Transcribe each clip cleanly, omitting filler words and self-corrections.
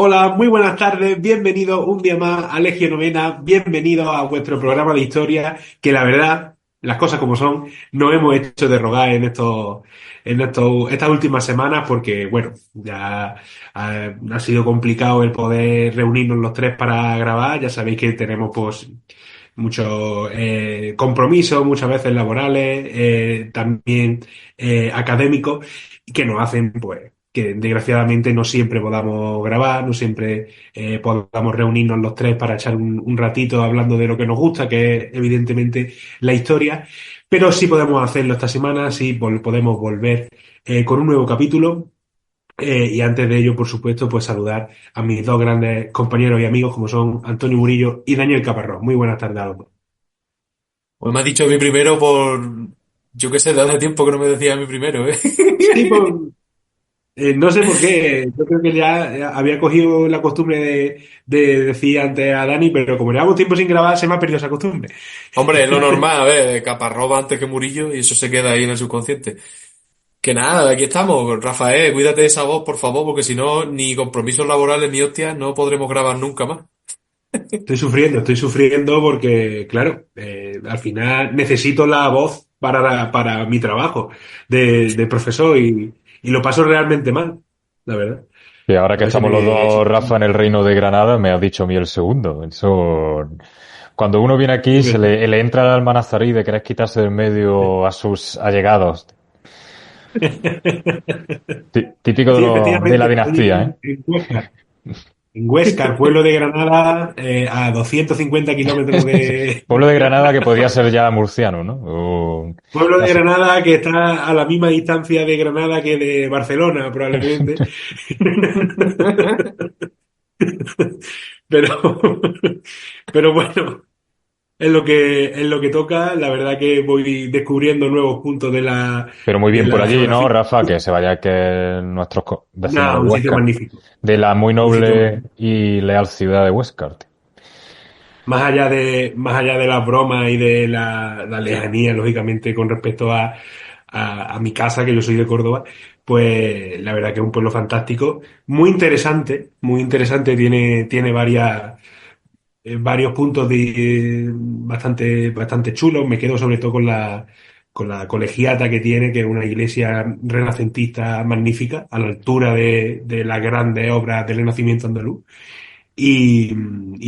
Hola, muy buenas tardes, bienvenido un día más a Legio Novena, bienvenido a vuestro programa de historia, que la verdad, las cosas como son, nos hemos hecho de rogar estas últimas semanas porque, bueno, ya ha sido complicado el poder reunirnos los tres para grabar, ya sabéis que tenemos pues muchos compromisos, muchas veces laborales, también académicos, que nos hacen, pues, que desgraciadamente no siempre podamos grabar, no siempre podamos reunirnos los tres para echar un ratito hablando de lo que nos gusta, que es evidentemente la historia, pero sí podemos hacerlo esta semana, sí podemos volver con un nuevo capítulo. Y antes de ello, por supuesto, pues saludar a mis dos grandes compañeros y amigos como son Antonio Murillo y Daniel Caparrós. Muy buenas tardes a los dos. Pues me has dicho a mí primero por... Yo qué sé, de hace tiempo que no me decía a mí primero, ¿eh? Sí, pues, no sé por qué, yo creo que ya había cogido la costumbre de decir antes a Dani, pero como llevamos tiempo sin grabar, se me ha perdido esa costumbre. Hombre, es lo normal, a ver, Caparroba antes que Murillo y eso se queda ahí en el subconsciente. Que nada, aquí estamos. Rafael, cuídate de esa voz, por favor, porque si no, ni compromisos laborales ni hostias, no podremos grabar nunca más. Estoy sufriendo porque, claro, al final necesito la voz para mi trabajo de profesor y lo paso realmente mal, la verdad. Y ahora A que veces estamos los me... dos, Rafa, en el reino de Granada, me has dicho a mí el segundo. Eso, cuando uno viene aquí, Es verdad. le entra el alma nazarí de querer quitarse del medio a sus allegados. Típico Sí, de la efectivamente, estoy dinastía, ¿eh? en Huesca. En Huesca, el pueblo de Granada, a 250 kilómetros de... Pueblo de Granada que podía ser ya murciano, ¿no? Pueblo de Casi. Granada que está a la misma distancia de Granada que de Barcelona, probablemente. Pero, pero bueno, es lo que toca. La verdad que voy descubriendo nuevos puntos de la, Pero muy de bien por la allí, ¿no, geografía. Rafa? Que se vaya que nuestros vecinos Nada, de un sitio Huesca, magnífico. de la muy Un sitio noble magnífico. y leal ciudad de Huesca. Más allá de las bromas y de la lejanía, lógicamente, con respecto a mi casa, que yo soy de Córdoba, pues la verdad que es un pueblo fantástico, muy interesante, tiene varios puntos bastante chulos. Me quedo sobre todo con la colegiata que tiene, que es una iglesia renacentista magnífica, a la altura de las grandes obras del Renacimiento andaluz. Y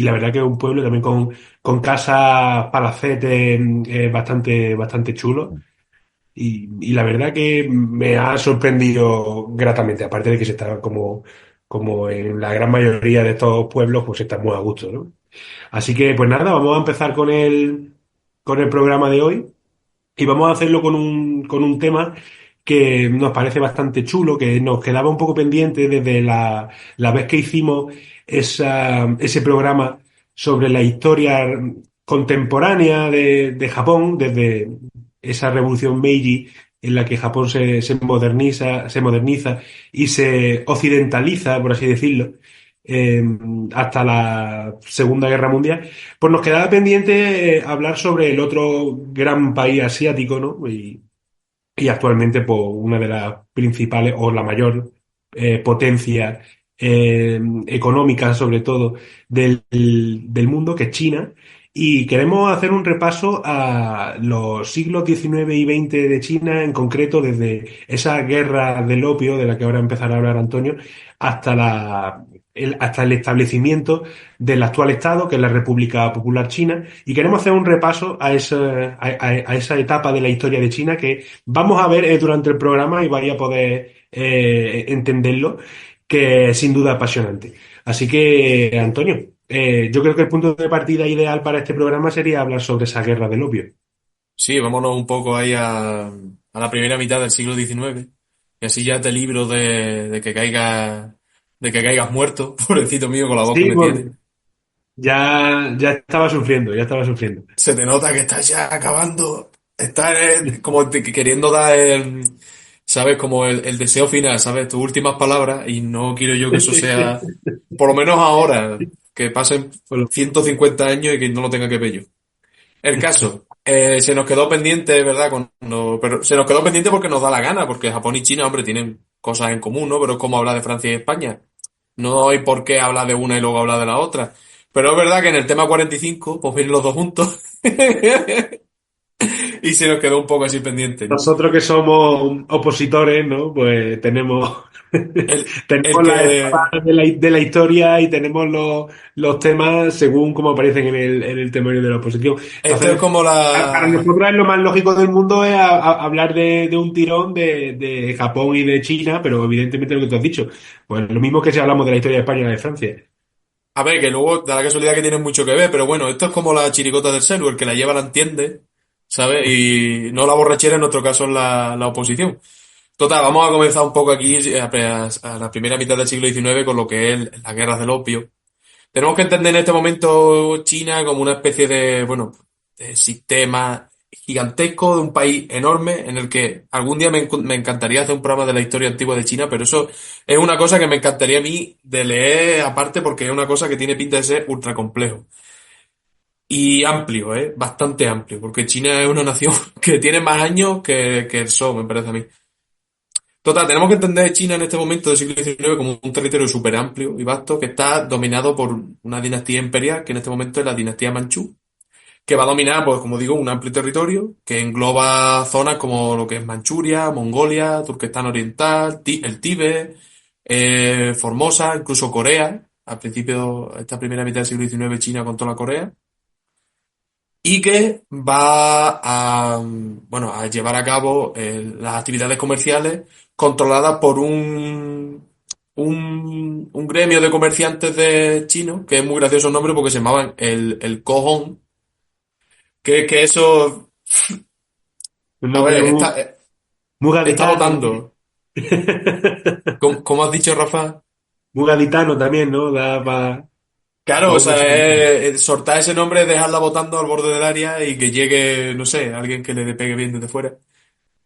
la verdad que es un pueblo también con casas, palacetes bastante chulos. Y la verdad que me ha sorprendido gratamente, aparte de que se está como en la gran mayoría de estos pueblos, pues está muy a gusto, ¿no? Así que, pues nada, vamos a empezar con el programa de hoy y vamos a hacerlo con un tema que nos parece bastante chulo, que nos quedaba un poco pendiente desde la vez que hicimos ese programa sobre la historia contemporánea de Japón, desde esa revolución Meiji en la que Japón se moderniza y se occidentaliza, por así decirlo, eh, hasta la Segunda Guerra Mundial. Pues nos quedaba pendiente hablar sobre el otro gran país asiático, ¿no? Y actualmente, pues, una de las principales o la mayor potencia económica, sobre todo, del mundo, que es China. Y queremos hacer un repaso a los siglos XIX y XX de China, en concreto desde esa guerra del opio, de la que ahora empezará a hablar Antonio, hasta hasta el establecimiento del actual Estado, que es la República Popular China, y queremos hacer un repaso a esa etapa de la historia de China que vamos a ver durante el programa y vaya a poder entenderlo, que es sin duda apasionante. Así que, Antonio, yo creo que el punto de partida ideal para este programa sería hablar sobre esa guerra del opio. Sí, vámonos un poco ahí a la primera mitad del siglo XIX. Y así ya te libro de que caigas muerto, pobrecito mío, con la voz que Sí, me tiene. porque ya estaba sufriendo, ya estaba sufriendo. Se te nota que estás ya acabando. Estás como queriendo dar ¿sabes? Como el deseo final, ¿sabes? Tus últimas palabras. Y no quiero yo que eso sea, por lo menos ahora, que pasen Bueno, 150 años y que no lo tenga que ver yo. El caso, se nos quedó pendiente, ¿verdad? Pero se nos quedó pendiente porque nos da la gana, porque Japón y China, hombre, tienen cosas en común, ¿no? Pero es como hablar de Francia y España. No hay por qué hablar de una y luego hablar de la otra. Pero es verdad que en el tema 45, pues vienen los dos juntos. Y se nos quedó un poco así pendiente, ¿no? Nosotros que somos opositores, ¿no? Pues tenemos, El tenemos las que etapas de la historia y tenemos los temas según como aparecen en el temario de la oposición. Esto es Entonces, como para la... nosotros es lo más lógico del mundo es hablar de un tirón de Japón y de China, pero evidentemente lo que tú has dicho, pues lo mismo que si hablamos de la historia de España y de Francia. A ver, que luego da la casualidad que tienen mucho que ver, pero bueno, esto es como la chirigota del celu, el que la lleva la entiende, ¿sabes? Y no la borrachera, en nuestro caso es la oposición. Total, vamos a comenzar un poco aquí a la primera mitad del siglo XIX con lo que es las guerras del opio. Tenemos que entender en este momento China como una especie de, bueno, de sistema gigantesco de un país enorme en el que algún día me encantaría hacer un programa de la historia antigua de China, pero eso es una cosa que me encantaría a mí de leer aparte porque es una cosa que tiene pinta de ser ultra complejo. Y amplio, ¿eh? Bastante amplio, porque China es una nación que tiene más años que el Sol, me parece a mí. Total, tenemos que entender China en este momento del siglo XIX como un territorio súper amplio y vasto que está dominado por una dinastía imperial, que en este momento es la dinastía Manchú, que va a dominar, pues como digo, un amplio territorio que engloba zonas como lo que es Manchuria, Mongolia, Turquestán Oriental, el Tíbet, Formosa, incluso Corea. Al principio, esta primera mitad del siglo XIX, China controla Corea y que va a, bueno, a llevar a cabo las actividades comerciales controladas por un gremio de comerciantes de chinos, que es muy gracioso el nombre porque se llamaban el Kohong, que eso, Un a nombre ver, muy, muy está gaditano. votando. ¿Cómo has dicho, Rafa? Muy gaditano también, ¿no? Da para Claro, o un sea, asunto. soltar ese nombre, dejarla votando al borde del área y que llegue, no sé, alguien que le pegue bien desde fuera,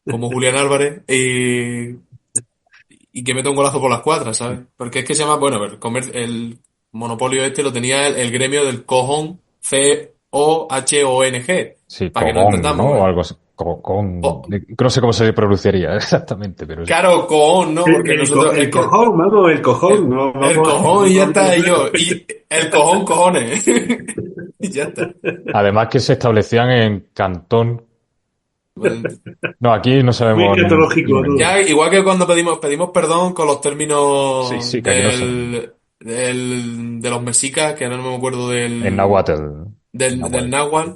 como Julián Álvarez, y que meta un golazo por las cuadras, ¿sabes? Porque es que se llama, bueno, el monopolio este lo tenía el gremio del Cojón, Cohong, Sí, para que nos Cogón, ¿no? entendamos. O algo así. Cogón. O- No sé cómo se pronunciaría exactamente, pero sí. claro, Cojón, ¿no? Porque nosotros, El es que cojón, vamos, el cojón. el, No, el vamos, cojón y ya vamos a está, y meterlo yo, y el cojón, cojones. Y ya está. Además que se establecían en Cantón. Bueno, No, aquí no muy sabemos escatológico límites. todo. ya, igual que cuando pedimos perdón con los Sí, términos sí, que aquí no sabemos. de los mexicas, que ahora no me acuerdo En del, náhuatl. En del náhuatl. náhuatl,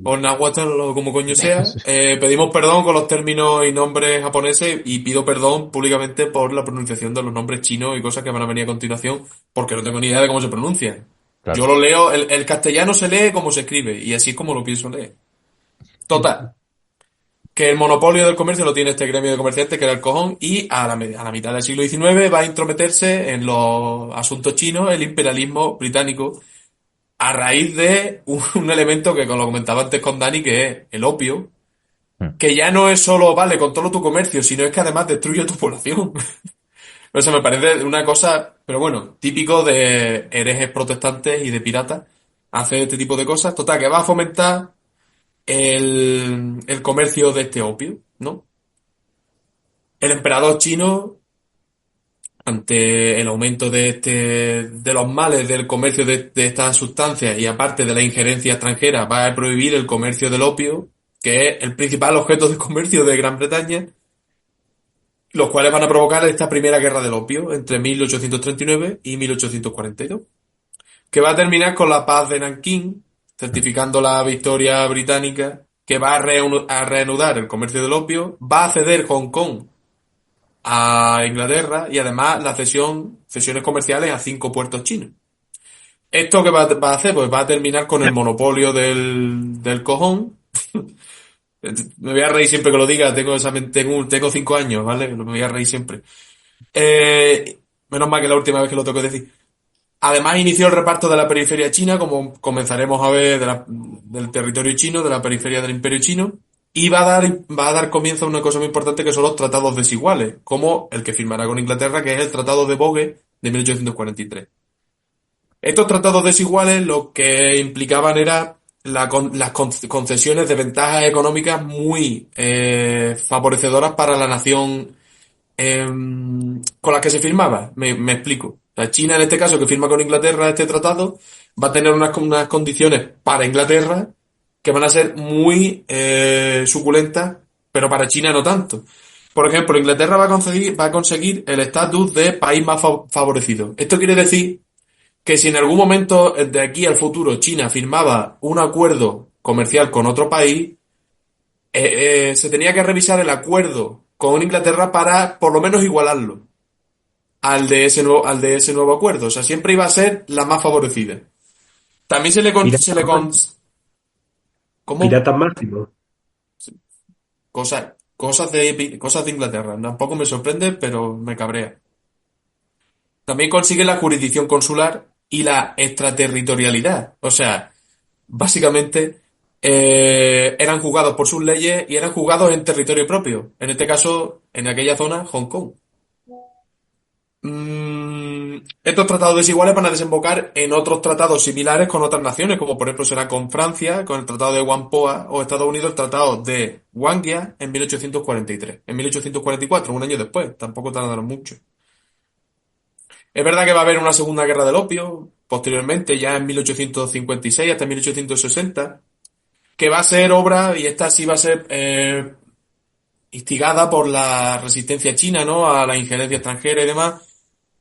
o náhuatl, o como coño sea. Sí. Pedimos perdón con los términos y nombres japoneses y pido perdón públicamente por la pronunciación de los nombres chinos y cosas que van a venir a continuación, porque no tengo ni idea de cómo se pronuncian. Yo Claro. lo leo, el castellano se lee como se escribe, y así es como lo pienso leer. Total, que el monopolio del comercio lo tiene este gremio de comerciantes que era el cojón y a la mitad del siglo XIX va a intrometerse en los asuntos chinos el imperialismo británico a raíz de un elemento que lo comentaba antes con Dani, que es el opio, Mm. que ya no es solo, vale, controlo tu comercio, sino es que además destruye tu población. O sea, me parece una cosa, pero bueno, típico de herejes protestantes y de piratas, hacer este tipo de cosas. Total, que va a fomentar el comercio de este opio, ¿no? El emperador chino, ante el aumento de los males del comercio de estas sustancias y aparte de la injerencia extranjera, va a prohibir el comercio del opio, que es el principal objeto de comercio de Gran Bretaña, los cuales van a provocar esta primera guerra del opio entre 1839 y 1842, que va a terminar con la paz de Nankín, certificando la victoria británica, que va a reanudar el comercio del opio, va a ceder Hong Kong a Inglaterra y además cesiones comerciales a 5 puertos chinos. ¿Esto qué va a hacer? Pues va a terminar con el monopolio del cojón. Me voy a reír siempre que lo diga, tengo 5 años, ¿vale? Me voy a reír siempre. Menos mal que la última vez que lo tengo que decir. Además inició el reparto de la periferia china, como comenzaremos a ver del territorio chino, de la periferia del imperio chino, y va a dar comienzo a una cosa muy importante que son los tratados desiguales, como el que firmará con Inglaterra, que es el Tratado de Bogue de 1843. Estos tratados desiguales lo que implicaban era las concesiones de ventajas económicas muy favorecedoras para la nación con la que se firmaba. Me explico. O sea, China, en este caso, que firma con Inglaterra este tratado, va a tener unas condiciones para Inglaterra que van a ser muy suculentas, pero para China no tanto. Por ejemplo, Inglaterra va a conseguir el estatus de país más favorecido. Esto quiere decir que si en algún momento de aquí al futuro China firmaba un acuerdo comercial con otro país, se tenía que revisar el acuerdo con Inglaterra para por lo menos igualarlo al de ese nuevo acuerdo. O sea, siempre iba a ser la más favorecida. También Piratas, ¿cómo? piratas máximos. Cosas de Inglaterra. Tampoco me sorprende, pero me cabrea. También consigue la jurisdicción consular y la extraterritorialidad. O sea, básicamente eran juzgados por sus leyes y eran juzgados en territorio propio. En este caso, en aquella zona, Hong Kong. Estos tratados desiguales van a desembocar en otros tratados similares con otras naciones, como por ejemplo será con Francia, con el Tratado de Whampoa, o Estados Unidos, el Tratado de Wangia en 1843. En 1844, un año después, tampoco tardaron mucho. Es verdad que va a haber una segunda guerra del opio, posteriormente, ya en 1856 hasta 1860, que va a ser obra, y esta sí va a ser instigada por la resistencia china, ¿no? A la injerencia extranjera y demás.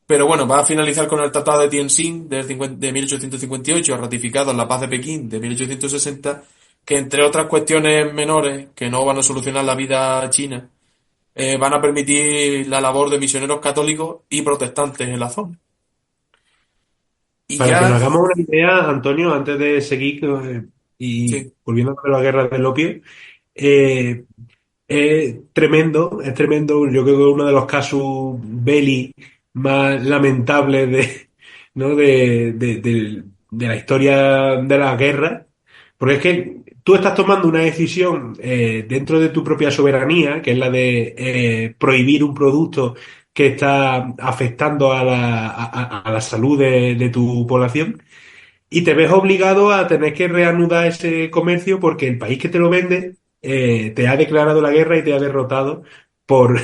Pero bueno, va a finalizar con el Tratado de Tientsin de 1858, ratificado en la Paz de Pekín de 1860, que entre otras cuestiones menores que no van a solucionar la vida china, van a permitir la labor de misioneros católicos y protestantes en la zona. Y Para que nos ya, hagamos una idea, Antonio, antes de seguir y sí, volviendo a la guerra del opio, eh, es tremendo. Yo creo que es uno de los casus belli más lamentables ¿no? de la historia de la guerra, porque es que tú estás tomando una decisión dentro de tu propia soberanía, que es la de prohibir un producto que está afectando a la salud de tu población. Y te ves obligado a tener que reanudar ese comercio porque el país que te lo vende te ha declarado la guerra y te ha derrotado por,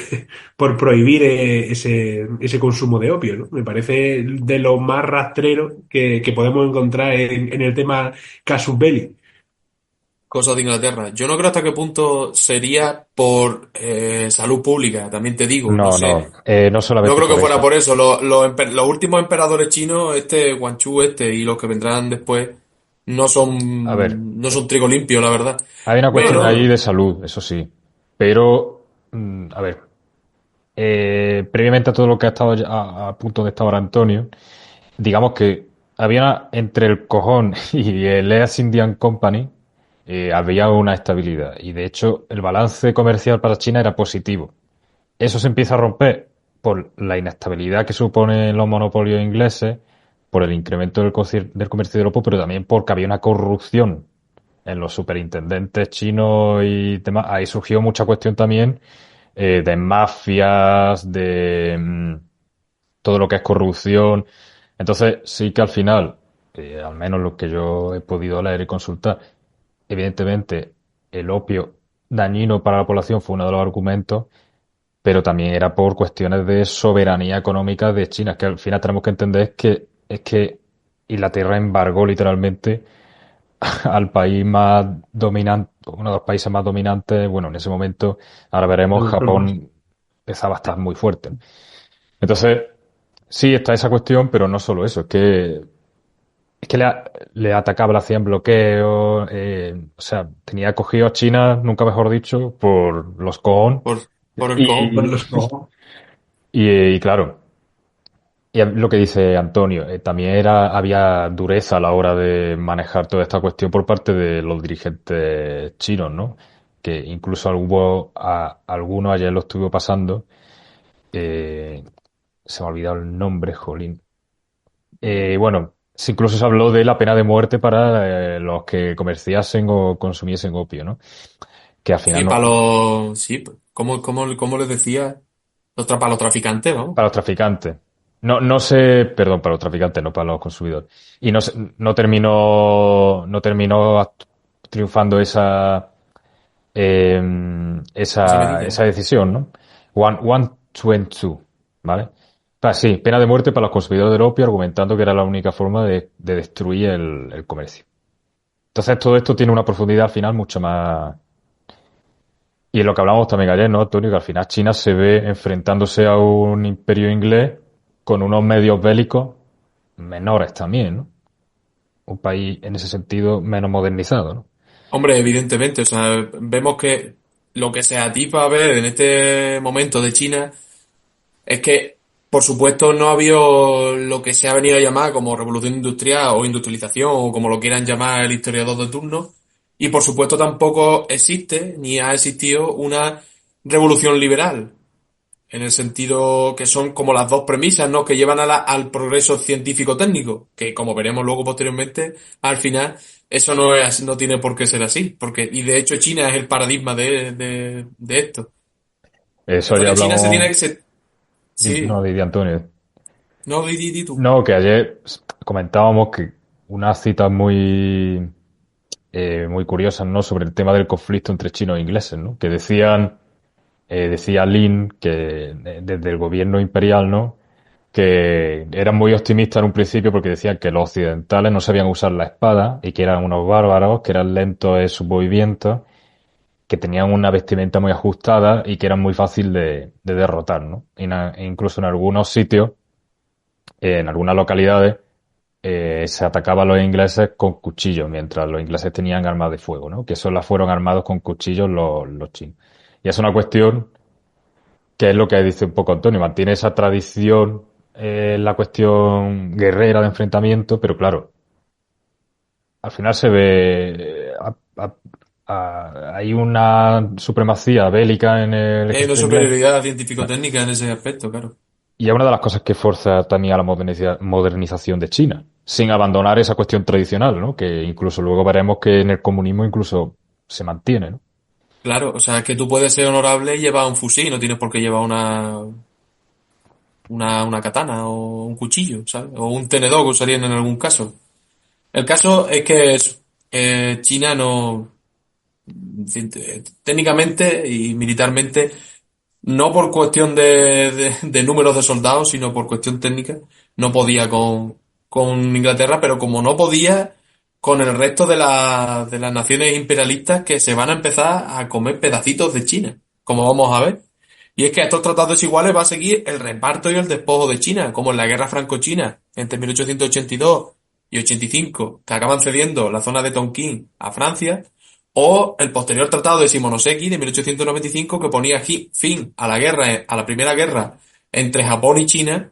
por prohibir ese consumo de opio, ¿no? Me parece de lo más rastrero que podemos encontrar en el tema casus belli. cosas de Inglaterra. Yo no creo hasta qué punto sería por salud pública, también te digo, no No, sé. no, no No solamente creo que por fuera eso. por eso. Los últimos emperadores chinos, este Guangxu y los que vendrán después, A ver, no son trigo limpio, la verdad. hay una cuestión ahí Pero, de salud, eso sí. Pero, a ver, previamente a todo lo que ha estado a punto de estar ahora Antonio, digamos que entre el cojón y el East Indian Company, había una estabilidad. Y de hecho, el balance comercial para China era positivo. Eso se empieza a romper por la inestabilidad que suponen los monopolios ingleses, por el incremento del comercio de Europa, pero también porque había una corrupción en los superintendentes chinos y demás. Ahí surgió mucha cuestión también de mafias, de todo lo que es corrupción. Entonces, sí que al final, al menos lo que yo he podido leer y consultar, evidentemente el opio dañino para la población fue uno de los argumentos, pero también era por cuestiones de soberanía económica de China, que al final tenemos que entender es que Inglaterra embargó literalmente al país más dominante, uno de los países más dominantes, bueno, en ese momento, ahora veremos, Japón empezaba a estar muy fuerte. Entonces, sí, está esa cuestión, pero no solo eso, es que le atacaba, le hacían bloqueos, o sea, tenía cogido a China, nunca mejor dicho, por los cojones. por, por el cojón. Por Y, los cojones. y claro, y lo que dice Antonio, también había dureza a la hora de manejar toda esta cuestión por parte de los dirigentes chinos, ¿no? Que incluso algunos ayer lo estuvo pasando, eh, se me ha olvidado el nombre, jolín. Bueno, incluso se habló de la pena de muerte para los que comerciasen o consumiesen opio, ¿no? Que al final Sí, no, sí, como les decía, para los traficantes, vamos. para los traficantes. No, no sé, perdón, para los traficantes, no para los consumidores. Y no terminó triunfando Esa esa medida. decisión, ¿no? 122, ¿vale? Sí, pena de muerte para los consumidores del opio, argumentando que era la única forma de destruir el comercio. Entonces todo esto tiene una profundidad al final mucho más. Y es lo que hablábamos también ayer, ¿no, Antonio? Que al final China se ve enfrentándose a un imperio inglés con unos medios bélicos menores también, ¿no? Un país en ese sentido menos modernizado, ¿no? Hombre, evidentemente, o sea, vemos que lo que se atipa a ver en este momento de China es que, por supuesto, no ha habido lo que se ha venido a llamar como revolución industrial o industrialización o como lo quieran llamar el historiador de turno. Y por supuesto tampoco existe ni ha existido una revolución liberal, en el sentido que son como las dos premisas, ¿no? Que llevan al progreso científico-técnico, que como veremos luego posteriormente, al final eso no es, no tiene por qué ser así, porque, y de hecho China es el paradigma de esto. Eso ya Entonces China se tiene hablamos, que ser, no, sí, de Antonio. no, di tú. No, que ayer comentábamos que unas citas muy curiosas, ¿no? Sobre el tema del conflicto entre chinos e ingleses, ¿no? Que decía Lin, que desde el gobierno imperial, ¿no? Que eran muy optimistas en un principio porque decían que los occidentales no sabían usar la espada y que eran unos bárbaros, que eran lentos en sus movimientos, que tenían una vestimenta muy ajustada y que eran muy fácil de derrotar, ¿no? E incluso en algunos sitios, en algunas localidades, se atacaba a los ingleses con cuchillos, mientras los ingleses tenían armas de fuego, ¿no? Que solo fueron armados con cuchillos los chinos. Y es una cuestión que es lo que dice un poco Antonio, mantiene esa tradición la cuestión guerrera de enfrentamiento, pero claro, al final se ve, hay una supremacía bélica en el Hay una ejército inglés. superioridad científico-técnica en ese aspecto, claro. Y es una de las cosas que fuerza también a la modernización de China, sin abandonar esa cuestión tradicional, ¿no? Que incluso luego veremos que en el comunismo incluso se mantiene, ¿no? Claro, o sea, que tú puedes ser honorable y llevar un fusil, no tienes por qué llevar una katana o un cuchillo, ¿sabes? O un tenedor que usarían en algún caso. El caso es que China no, técnicamente y militarmente, no por cuestión de números de soldados, sino por cuestión técnica, no podía con Inglaterra, pero como no podía con el resto de las naciones imperialistas que se van a empezar a comer pedacitos de China, como vamos a ver. Y es que a estos tratados desiguales va a seguir el reparto y el despojo de China, como en la guerra franco-china entre 1882 y 85, que acaban cediendo la zona de Tonkin a Francia, o el posterior tratado de Shimonoseki de 1895 que ponía fin a la guerra, a la primera guerra entre Japón y China,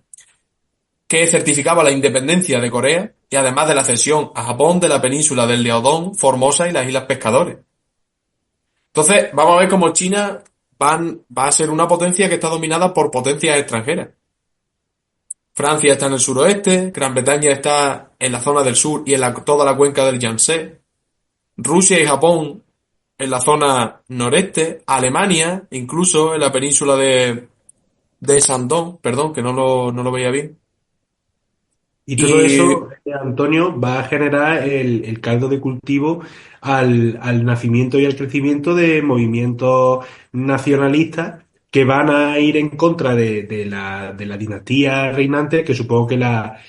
que certificaba la independencia de Corea y además de la cesión a Japón de la península del Liaodong, Formosa y las Islas Pescadores. Entonces, vamos a ver cómo China va a ser una potencia que está dominada por potencias extranjeras. Francia está en el suroeste, Gran Bretaña está en la zona del sur y en toda la cuenca del Yangtze, Rusia y Japón en la zona noreste, Alemania, incluso en la península de Shandong, perdón, que no lo veía bien. Y todo Y eso, Antonio, va a generar el caldo de cultivo al nacimiento y al crecimiento de movimientos nacionalistas que van a ir en contra de la dinastía reinante, que supongo que la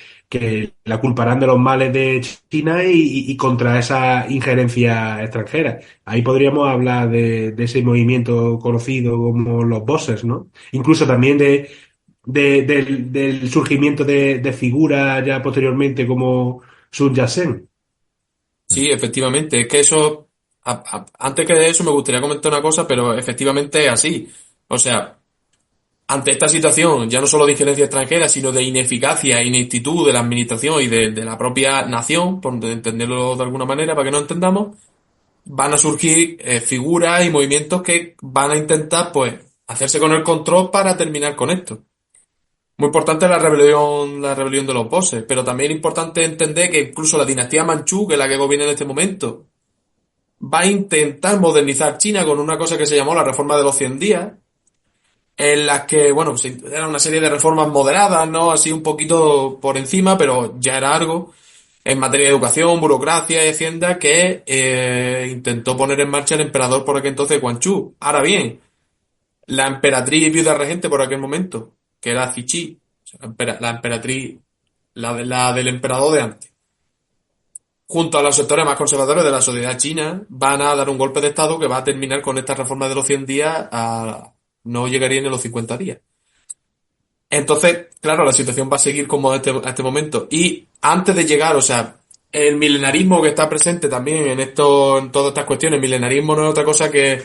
culparán de los males de China y contra esa injerencia extranjera. Ahí podríamos hablar de ese movimiento conocido como los bosses, ¿no? Incluso también del surgimiento de figuras ya posteriormente como Sun Yat-sen. sí, efectivamente, es que eso, antes que de eso me gustaría comentar una cosa, pero efectivamente es así. O sea, ante esta situación, ya no solo de injerencia extranjera, sino de ineficacia e ineptitud de la administración y de la propia nación, por entenderlo de alguna manera, para que no entendamos, van a surgir figuras y movimientos que van a intentar, pues, hacerse con el control para terminar con esto. Muy importante la rebelión de los bosses, pero también es importante entender que incluso la dinastía Manchú, que es la que gobierna en este momento, va a intentar modernizar China con una cosa que se llamó la reforma de los 100 días, en las que, bueno, era una serie de reformas moderadas, ¿no? Así un poquito por encima, pero ya era algo en materia de educación, burocracia y hacienda que intentó poner en marcha el emperador por aquel entonces, Quan Chu. Ahora bien, la emperatriz y viuda regente por aquel momento, que era Cixi, sea, la emperatriz, la del emperador de antes, junto a los sectores más conservadores de la sociedad china, van a dar un golpe de estado que va a terminar con esta reforma de los 100 días no llegaría ni a los 50 días. Entonces, claro, la situación va a seguir como a este momento. Y antes de llegar, o sea, el milenarismo que está presente también en todas estas cuestiones, milenarismo no es otra cosa que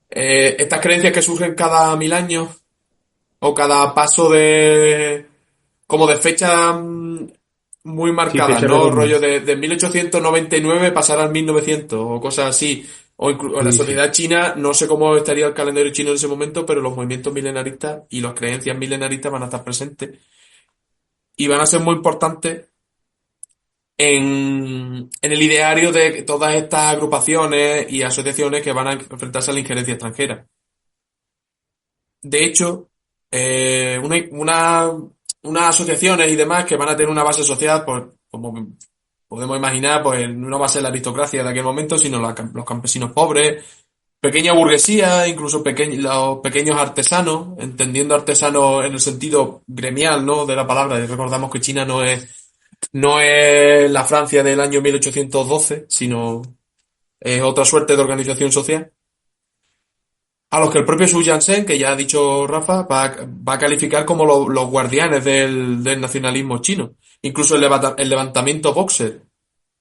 estas creencias que surgen cada 1000 años o cada paso como de fecha muy Sí, marcadas, fecha ¿no? redonda. Rollo de 1899 pasar al 1900 o cosas así. O la Sí, sí. sociedad china, no sé cómo estaría el calendario chino en ese momento, pero los movimientos milenaristas y las creencias milenaristas van a estar presentes y van a ser muy importantes en el ideario de todas estas agrupaciones y asociaciones que van a enfrentarse a la injerencia extranjera. De hecho, unas asociaciones y demás que van a tener una base social, pues, como podemos imaginar, pues no va a ser la aristocracia de aquel momento, sino los campesinos pobres, pequeña burguesía, incluso los pequeños artesanos, entendiendo artesanos en el sentido gremial, ¿no? De la palabra. Y recordamos que China no es la Francia del año 1812, sino es otra suerte de organización social. A los que el propio Su Yat-sen, que ya ha dicho Rafa, va a calificar como los guardianes del nacionalismo chino. Incluso el levantamiento Boxer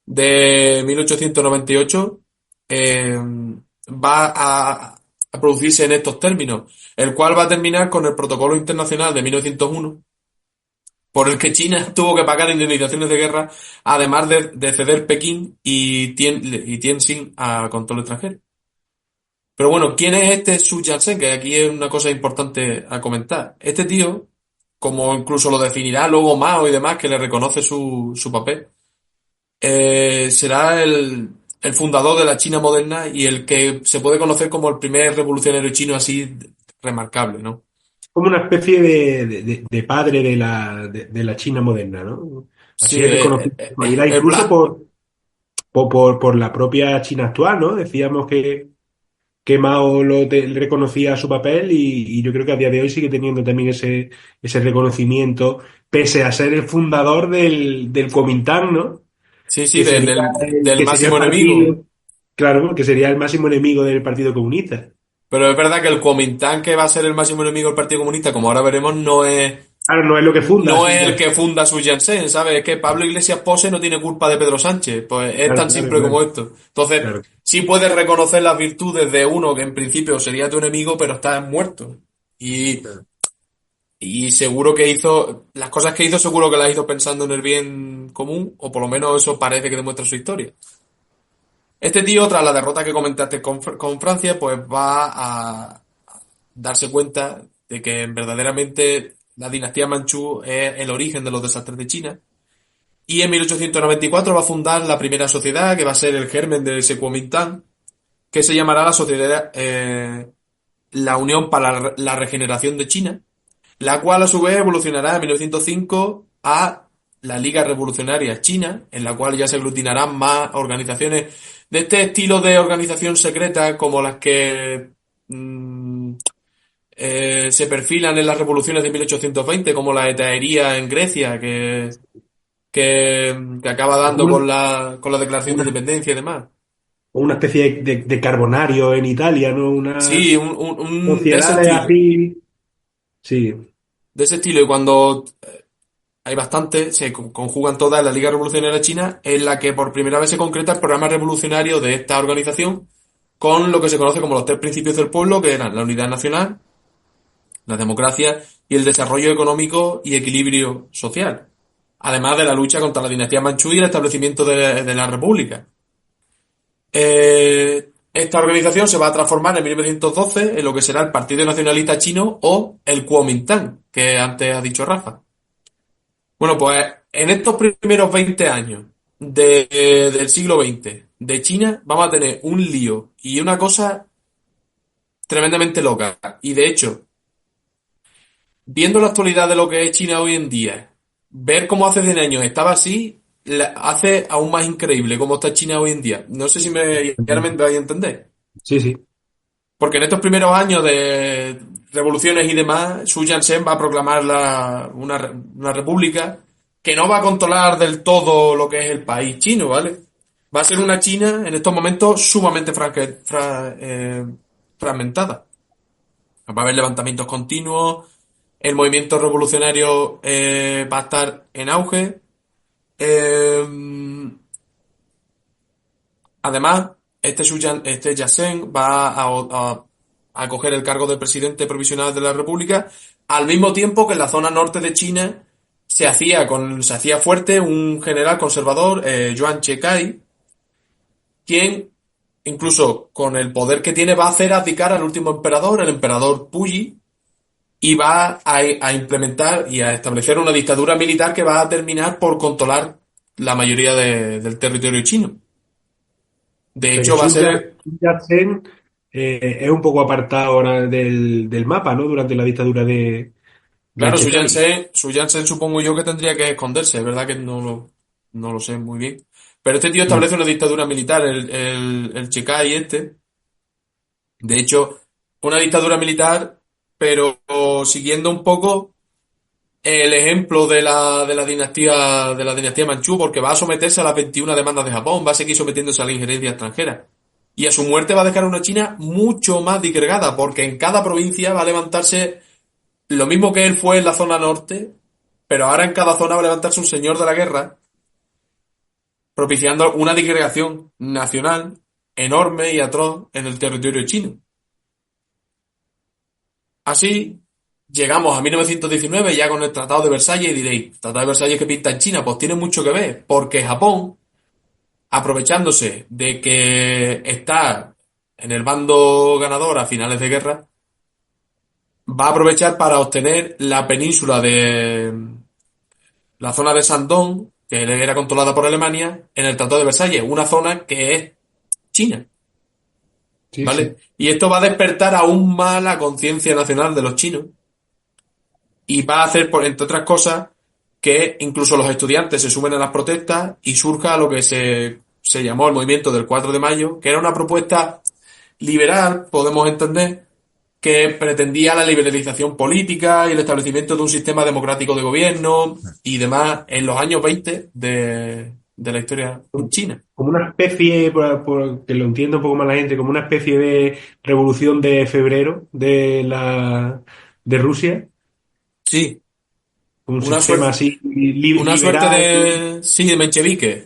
de 1898 va a producirse en estos términos, el cual va a terminar con el Protocolo Internacional de 1901, por el que China tuvo que pagar indemnizaciones de guerra, además de ceder Pekín y Tianjin a control extranjero. Pero bueno, ¿quién es este Su Yat-sen? Que aquí es una cosa importante a comentar. Este tío, como incluso lo definirá luego Mao y demás, que le reconoce su papel, será el fundador de la China moderna y el que se puede conocer como el primer revolucionario chino así remarcable, ¿no? Como una especie de padre de la China moderna, ¿no? Sí, Así es reconocido en la actualidad, el incluso Black. por la propia China actual, ¿no? Decíamos que Mao le reconocía su papel y yo creo que a día de hoy sigue teniendo también ese reconocimiento, pese a ser el fundador del Kuomintang, ¿no? Sí, sí, Que sería del que sería el máximo enemigo. partido, claro, que sería el máximo enemigo del Partido Comunista. Pero es verdad que el Kuomintang, que va a ser el máximo enemigo del Partido Comunista, como ahora veremos, Claro, no es lo que funda, no sí, es el claro, que funda Su Yat-sen, ¿sabes? Es que Pablo Iglesias Pose no tiene culpa de Pedro Sánchez, pues es claro, tan claro, simple como claro, esto. Entonces, claro. sí puedes reconocer las virtudes de uno que en principio sería tu enemigo, pero está muerto. Y, Claro. y seguro que las cosas que hizo seguro que las hizo pensando en el bien común, o por lo menos eso parece que demuestra su historia. Este tío, tras la derrota que comentaste con Francia, pues va a darse cuenta de que verdaderamente la dinastía Manchú es el origen de los desastres de China. Y en 1894 va a fundar la primera sociedad, que va a ser el germen de ese Kuomintang, que se llamará la Sociedad, la Unión para la Regeneración de China, la cual a su vez evolucionará en 1905 a la Liga Revolucionaria China, en la cual ya se aglutinarán más organizaciones de este estilo de organización secreta como las que se perfilan en las revoluciones de 1820, como la hetaería en Grecia, que acaba dando Como con la Declaración de una, Independencia y demás. una especie de carbonario en Italia, ¿no? Sí, Unas de ese sociedades estilo. así. Sí, De ese estilo, y cuando hay bastante, se conjugan todas en la Liga Revolucionaria China, en la que por primera vez se concreta el programa revolucionario de esta organización con lo que se conoce como los tres principios del pueblo, que eran la unidad nacional, la democracia y el desarrollo económico y equilibrio social, además de la lucha contra la dinastía manchú y el establecimiento de la república. Esta organización se va a transformar en 1912 en lo que será el Partido Nacionalista Chino o el Kuomintang, que antes ha dicho Rafa. Bueno, pues en estos primeros 20 años del siglo XX de China vamos a tener un lío y una cosa tremendamente loca. Y de hecho, viendo la actualidad de lo que es China hoy en día, ver cómo hace 100 años estaba así, hace aún más increíble cómo está China hoy en día. No sé si ahora me vais a entender. sí, sí. Porque en estos primeros años de revoluciones y demás, Su Yat-sen va a proclamar una república que no va a controlar del todo lo que es el país chino, ¿vale? Va a ser una China en estos momentos sumamente fragmentada. Va a haber levantamientos continuos, el movimiento revolucionario va a estar en auge. eh, Además, este Yatsen va a coger el cargo de presidente provisional de la República, al mismo tiempo que en la zona norte de China se hacía fuerte un general conservador, Yuan Shikai, quien, incluso con el poder que tiene, va a hacer abdicar al último emperador, el emperador Puyi, y va a implementar y a establecer una dictadura militar que va a terminar por controlar la mayoría del territorio chino. De Pero hecho, va a ser. Sun Yat-sen es un poco apartado ahora del mapa, ¿no? Durante la dictadura de Claro, Chekai. Su Yat-sen supongo yo que tendría que esconderse, es verdad que no lo sé muy bien. Pero este tío Mm. establece una dictadura militar, el Chikai este. De hecho, una dictadura militar, pero siguiendo un poco el ejemplo de la dinastía Manchú, porque va a someterse a las 21 demandas de Japón, va a seguir sometiéndose a la injerencia extranjera. Y a su muerte va a dejar una China mucho más disgregada, porque en cada provincia va a levantarse lo mismo que él fue en la zona norte, pero ahora en cada zona va a levantarse un señor de la guerra, propiciando una disgregación nacional enorme y atroz en el territorio chino. Así, llegamos a 1919 ya con el Tratado de Versalles y diréis, ¿Tratado de Versalles que pinta en China? Pues tiene mucho que ver, porque Japón, aprovechándose de que está en el bando ganador a finales de guerra, va a aprovechar para obtener la península de la zona de Shandong, que era controlada por Alemania, en el Tratado de Versalles, una zona que es China, Sí, ¿vale? sí. Y esto va a despertar aún más la conciencia nacional de los chinos y va a hacer, por, entre otras cosas, que incluso los estudiantes se sumen a las protestas y surja lo que se llamó el movimiento del 4 de mayo, que era una propuesta liberal, podemos entender, que pretendía la liberalización política y el establecimiento de un sistema democrático de gobierno y demás en los años 20 de la historia en China. Como una especie, por que lo entienda un poco más la gente, como una especie de revolución de febrero de Rusia, Sí, un una sistema suerte, así una suerte liberal. de, sí, de menchevique.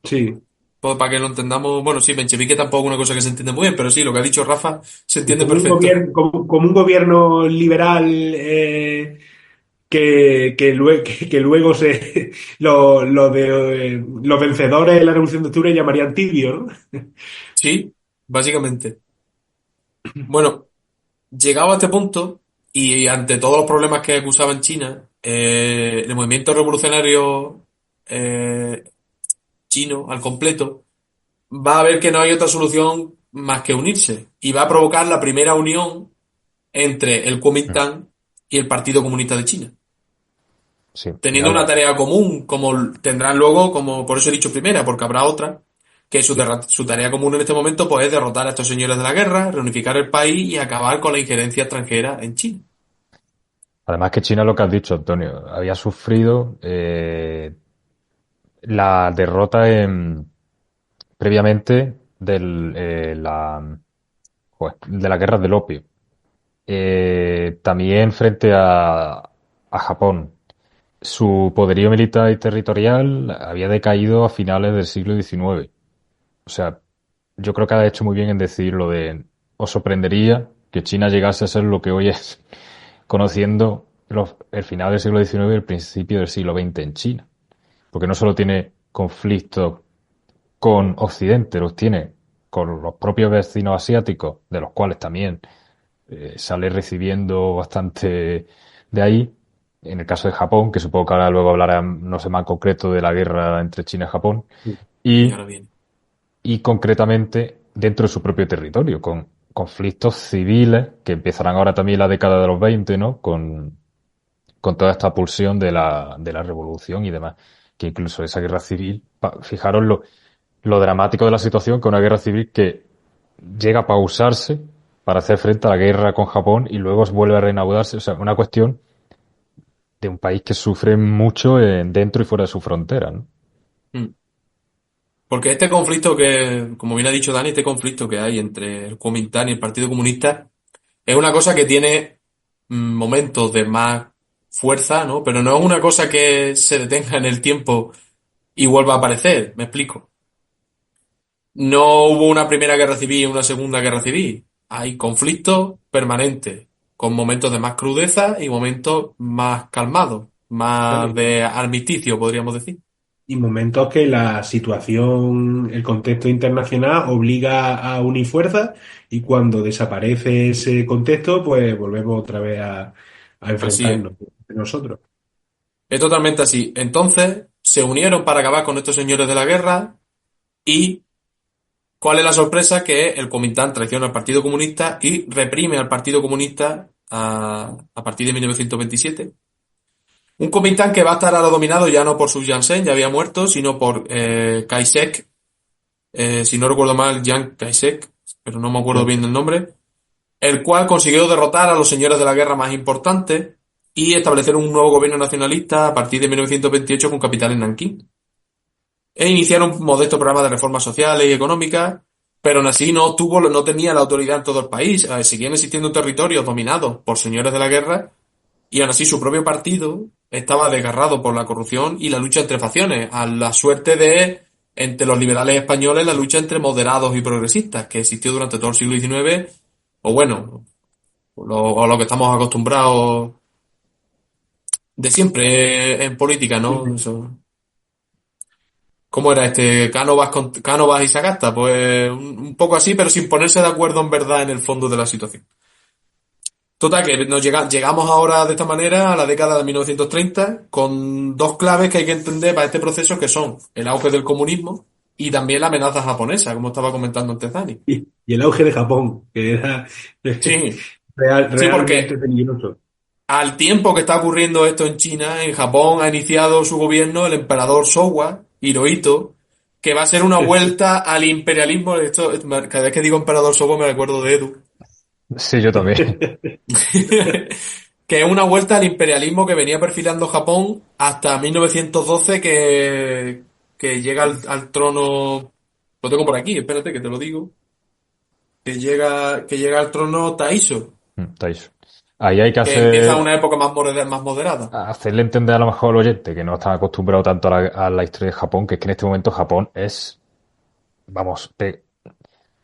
Sí, Pues para que lo entendamos, bueno, sí, menchevique tampoco es una cosa que se entiende muy bien, pero sí, lo que ha dicho Rafa se entiende como un perfecto. gobierno, como un gobierno liberal que luego los vencedores de la Revolución de Octubre llamarían tibio, ¿no? Sí, básicamente. Bueno, llegado a este punto, y ante todos los problemas que acusaban China, el movimiento revolucionario eh, chino al completo va a ver que no hay otra solución más que unirse, y va a provocar la primera unión entre el Kuomintang y el Partido Comunista de China, Sí, teniendo una algo. tarea común, como tendrán luego, como por eso he dicho primera, porque habrá otra, que su tarea común en este momento pues, es derrotar a estos señores de la guerra, reunificar el país y acabar con la injerencia extranjera en China. Además que China, lo que has dicho, Antonio, había sufrido la derrota previamente de la guerra del opio. También frente a Japón. Su poderío militar y territorial había decaído a finales del siglo XIX. O sea, yo creo que ha hecho muy bien en decir lo de, os sorprendería que China llegase a ser lo que hoy es, conociendo el final del siglo XIX y el principio del siglo XX en China. Porque no solo tiene conflictos con Occidente, los tiene con los propios vecinos asiáticos, de los cuales también sale recibiendo bastante de ahí. En el caso de Japón, que supongo que ahora luego hablarán, no sé, más en concreto de la guerra entre China y Japón, Y y, ahora viene. y concretamente dentro de su propio territorio, con conflictos civiles que empezarán ahora también la década de los 20, ¿no? Con toda esta pulsión de la revolución y demás, que incluso esa guerra civil, fijaros lo dramático de la situación, que una guerra civil que llega a pausarse para hacer frente a la guerra con Japón y luego vuelve a reanudarse. O sea, una cuestión de un país que sufre mucho dentro y fuera de su frontera, ¿no? Mm. Porque este conflicto que, como bien ha dicho Dani, este conflicto que hay entre el Kuomintang y el Partido Comunista es una cosa que tiene momentos de más fuerza, ¿no? Pero no es una cosa que se detenga en el tiempo y vuelva a aparecer, me explico. No hubo una primera guerra civil y una segunda guerra civil. Hay conflictos permanentes, con momentos de más crudeza y momentos más calmados, Claro, más de armisticio, podríamos decir. y momentos que la situación, el contexto internacional obliga a unir fuerzas y cuando desaparece ese contexto, pues volvemos otra vez a Así es. enfrentarnos entre nosotros. Es totalmente así. Entonces, se unieron para acabar con estos señores de la guerra y ¿cuál es la sorpresa? Que el Kuomintang traiciona al Partido Comunista y reprime al Partido Comunista a partir de 1927. Un Kuomintang que va a estar ahora dominado ya no por Sun Yat-sen, ya había muerto, sino por Kai-shek, si no recuerdo mal, Chiang Kai-shek, pero no me acuerdo bien del nombre, el cual consiguió derrotar a los señores de la guerra más importantes y establecer un nuevo gobierno nacionalista a partir de 1928 con capital en Nankín. E iniciar un modesto programa de reformas sociales y económicas, pero aún así no tenía la autoridad en todo el país. Seguían existiendo territorios dominados por señores de la guerra y aún así su propio partido estaba desgarrado por la corrupción y la lucha entre facciones, a la suerte de, entre los liberales españoles, la lucha entre moderados y progresistas, que existió durante todo el siglo XIX, o bueno, o lo que estamos acostumbrados de siempre en política, ¿no? Eso. ¿Cómo era este? Cánovas y Sagasta, pues un poco así, pero sin ponerse de acuerdo en verdad en el fondo de la situación. Total, que llegamos ahora de esta manera a la década de 1930 con dos claves que hay que entender para este proceso que son el auge del comunismo y también la amenaza japonesa, como estaba comentando antes Dani. Y el auge de Japón, que era Sí, sí, realmente porque peligroso. al tiempo que está ocurriendo esto en China, en Japón ha iniciado su gobierno el emperador Showa, Hirohito, que va a ser una vuelta al imperialismo. Esto, cada vez que digo emperador Showa me recuerdo de Edu. Sí, yo también. Que es una vuelta al imperialismo que venía perfilando Japón hasta 1912 que llega al trono. Lo tengo por aquí, espérate que te lo digo. Que llega al trono Taisho, Taisho. Ahí hay que que empieza hacer, una época más moderada. hacerle entender a lo mejor al oyente que no está acostumbrado tanto a la historia de Japón, que es que en este momento Japón es, vamos,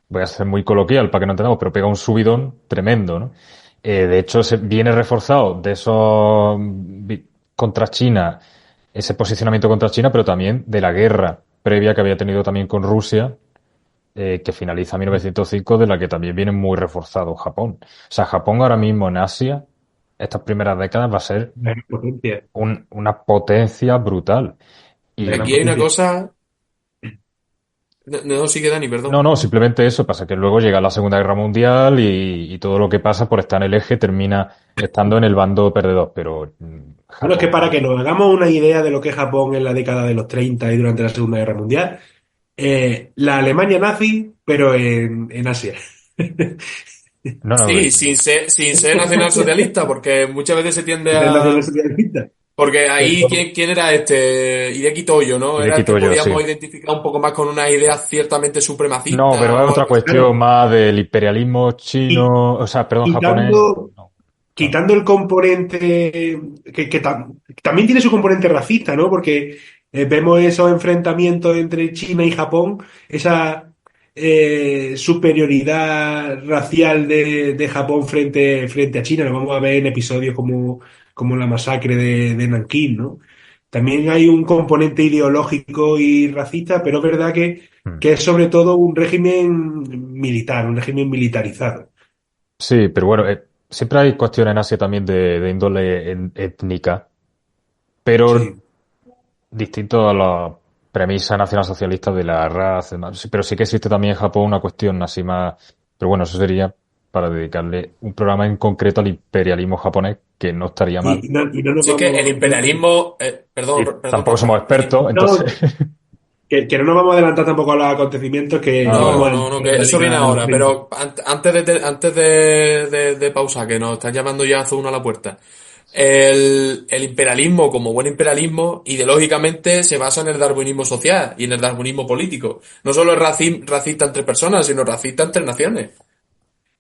voy a ser muy coloquial para que no entendamos, pero pega un subidón tremendo, ¿no? De hecho, se viene reforzado de esos contra China, ese posicionamiento contra China, pero también de la guerra previa que había tenido también con Rusia, que finaliza en 1905, de la que también viene muy reforzado Japón. O sea, Japón ahora mismo en Asia, estas primeras décadas, va a ser La gran potencia, una potencia brutal. la Y gran Aquí hay una potencia. cosa. No, no sigue Dani, no, perdón. no, simplemente eso, pasa que luego llega la Segunda Guerra Mundial y todo lo que pasa por estar en el eje termina estando en el bando perdedor, pero Bueno, es que para Japón, que nos hagamos una idea de lo que es Japón en la década de los 30 y durante la Segunda Guerra Mundial, la Alemania nazi, pero en Asia. no, no, Sí, sin ser nacionalsocialista, porque muchas veces se tiende Ser a. nacionalsocialista. Porque ahí, Pero, ¿quién era este? Hideki Toyo, ¿no? y de Era el que quito yo, sí. podíamos identificar un poco más con unas ideas ciertamente No, supremacistas pero es o otra algo así. cuestión claro, más del imperialismo y chino, o sea, perdón, japonés. quitando, No, no. quitando el componente que también tiene su componente racista, ¿no? Porque vemos esos enfrentamientos entre China y Japón, esa superioridad racial de Japón frente a China, lo vamos a ver en episodios como la masacre de Nankín, ¿no? También hay un componente ideológico y racista, pero es verdad Mm. que es sobre todo un régimen militar, un régimen militarizado. Sí, pero bueno, siempre hay cuestiones en Asia también de índole étnica, pero Sí. distinto a la premisa nacionalsocialista de la raza, demás. Sí, pero sí que existe también en Japón una cuestión así más, pero bueno, eso sería para dedicarle un programa en concreto al imperialismo japonés, que no estaría mal. Y no nos Si es que el vamos. imperialismo, Y perdón, tampoco somos Rafa, expertos, No, entonces. que no nos vamos a adelantar tampoco a los acontecimientos, que Ah, no vale, vamos a vale. No, no, que eso viene entrar en ahora, la. pero antes de pausar, que nos están llamando ya a uno a la puerta. El imperialismo, como buen imperialismo, ideológicamente se basa en el darwinismo social y en el darwinismo político. No solo es racista entre personas, sino racista entre naciones.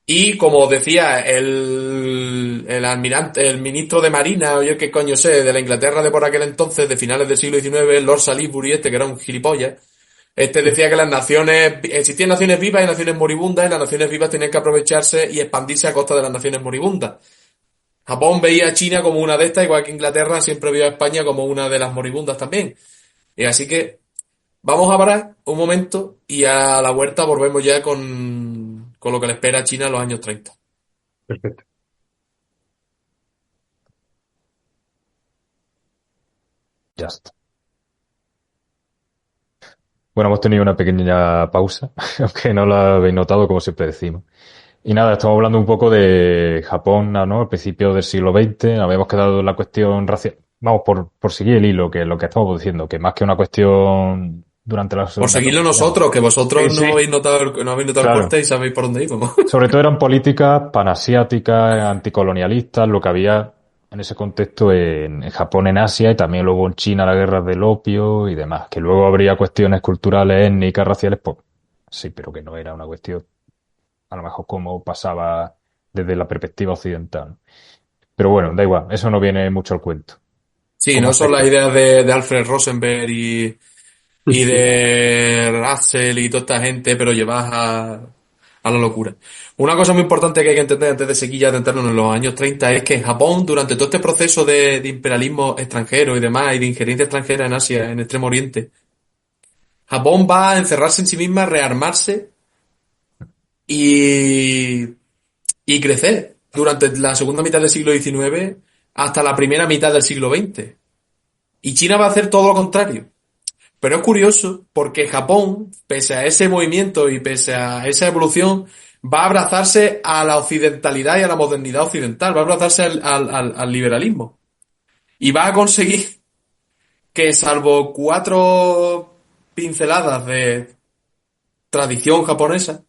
Y como decía el almirante, el ministro de Marina, o yo qué coño sé, de la Inglaterra de por aquel entonces, de finales del siglo XIX, Lord Salisbury, que era un gilipollas, decía que existían naciones vivas y naciones moribundas, y las naciones vivas tenían que aprovecharse y expandirse a costa de las naciones moribundas. Japón veía a China como una de estas, igual que Inglaterra siempre vio a España como una de las moribundas también. Y así que vamos a parar un momento y a la vuelta volvemos ya con lo que le espera a China en los años 30. Perfecto. Ya está. Bueno, hemos tenido una pequeña pausa, aunque no la habéis notado, como siempre decimos. Y nada, estamos hablando un poco de Japón, ¿no? Al principio del siglo XX, habíamos quedado en la cuestión racial. Vamos, por seguir el hilo, que es lo que estamos diciendo, que más que una cuestión durante la Por Segunda Guerra seguirlo Mundial. nosotros, que Sí, vosotros no sí. habéis notado el Claro. corte y sabéis por dónde íbamos. Sobre todo eran políticas panasiáticas, anticolonialistas, lo que había en ese contexto en Japón, en Asia, y también luego en China, la guerra del opio y demás. Que luego habría cuestiones culturales, étnicas, raciales, pues sí, pero que no era una cuestión, a lo mejor como pasaba desde la perspectiva occidental, ¿no? Pero bueno, da igual, eso no viene mucho al cuento. Sí, Como no son las aspecto. ideas de Alfred Rosenberg y de Russell y toda esta gente, pero llevadas a la locura. Una cosa muy importante que hay que entender antes de seguir ya adentrarnos en los años 30 es que Japón, durante todo este proceso de imperialismo extranjero y demás, y de injerencia extranjera en Asia, en Extremo Oriente, Japón va a encerrarse en sí misma, rearmarse y, y crecer durante la segunda mitad del siglo XIX hasta la primera mitad del siglo XX. Y China va a hacer todo lo contrario. Pero es curioso porque Japón, pese a ese movimiento y pese a esa evolución, va a abrazarse a la occidentalidad y a la modernidad occidental, va a abrazarse al liberalismo. Y va a conseguir que, salvo 4 pinceladas de tradición japonesa,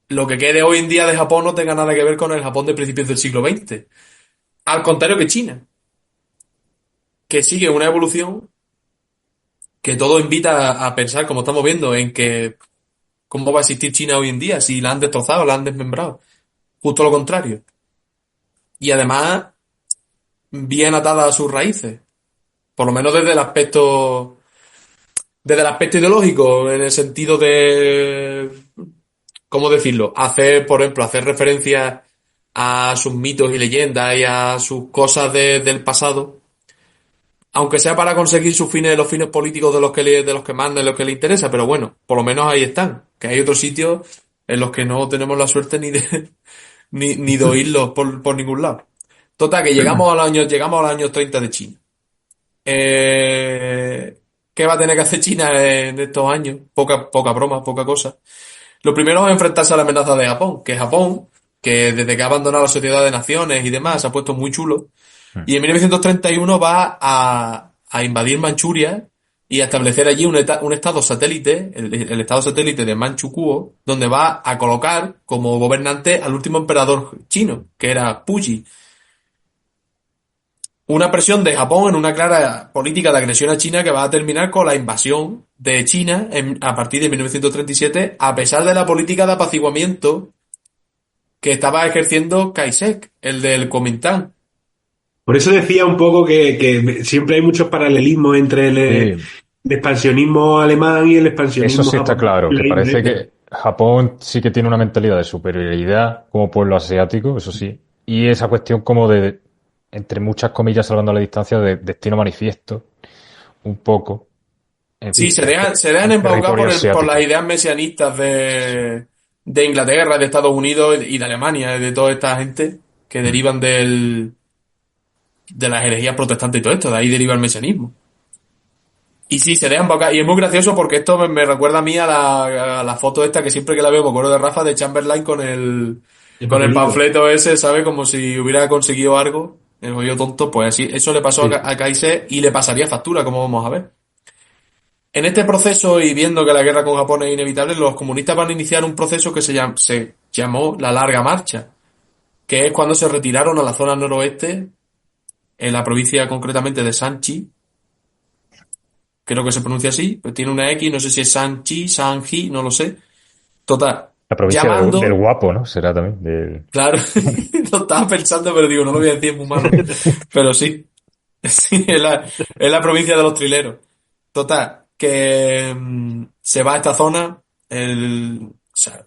lo que quede hoy en día de Japón no tenga nada que ver con el Japón de principios del siglo XX. Al contrario que China, que sigue una evolución que todo invita a pensar, como estamos viendo, en que ¿cómo va a existir China hoy en día si la han destrozado, la han desmembrado? Justo lo contrario. Y además, bien atada a sus raíces. Por lo menos desde el aspecto ideológico, en el sentido de, ¿cómo decirlo? Por ejemplo, hacer referencia a sus mitos y leyendas y a sus cosas del pasado, aunque sea para conseguir sus fines, los fines políticos de los que mandan, de los que le interesa, pero bueno, por lo menos ahí están. Que hay otros sitios en los que no tenemos la suerte ni de oírlos por ningún lado. Total, que llegamos a los años 30 de China. ¿Qué va a tener que hacer China en estos años? Poca broma, poca cosa. Lo primero es enfrentarse a la amenaza de Japón, que desde que ha abandonado la Sociedad de Naciones y demás, se ha puesto muy chulo. Mm. Y en 1931 va a invadir Manchuria y a establecer allí un estado satélite, el estado satélite de Manchukuo, donde va a colocar como gobernante al último emperador chino, que era Puyi. Una presión de Japón en una clara política de agresión a China que va a terminar con la invasión de China a partir de 1937, a pesar de la política de apaciguamiento que estaba ejerciendo Kai-shek, el del Kuomintang. Por eso decía un poco que siempre hay muchos paralelismos entre Sí, el expansionismo alemán y el eso expansionismo sí está japonés claro, en que la India, parece etcétera. que Japón sí que tiene una mentalidad de superioridad como pueblo asiático, eso sí, y esa cuestión como de, entre muchas comillas, salvando la distancia, de destino manifiesto, un poco, en Sí, fin, se dejan en embaucar territorio por las asiático. ideas mesianistas de Inglaterra, de Estados Unidos y de Alemania, y de toda esta gente que Mm. derivan de las herejías protestantes y todo esto, de ahí deriva el mesianismo. Y sí, se dejan embaucar. Y es muy gracioso porque esto me recuerda a mí a la foto esta que siempre que la veo me acuerdo de Rafa, de Chamberlain con el, El con el papelito. panfleto ese, ¿sabe? Como si hubiera conseguido algo. El rollo tonto, pues así. Eso le pasó Sí, a Kaise y le pasaría factura, como vamos a ver. En este proceso, y viendo que la guerra con Japón es inevitable, los comunistas van a iniciar un proceso que se llamó la Larga Marcha, que es cuando se retiraron a la zona noroeste, en la provincia concretamente de Sanchi, creo que se pronuncia así, pues tiene una X, no sé si es Sanchi, Sanji, no lo sé. Total, La provincia del llamando, Guapo, ¿no? Será también. claro, lo estaba pensando, pero digo, no lo voy a decir, es muy malo. Pero sí, sí, es la provincia de los trileros. Total, que se va a esta zona, o sea,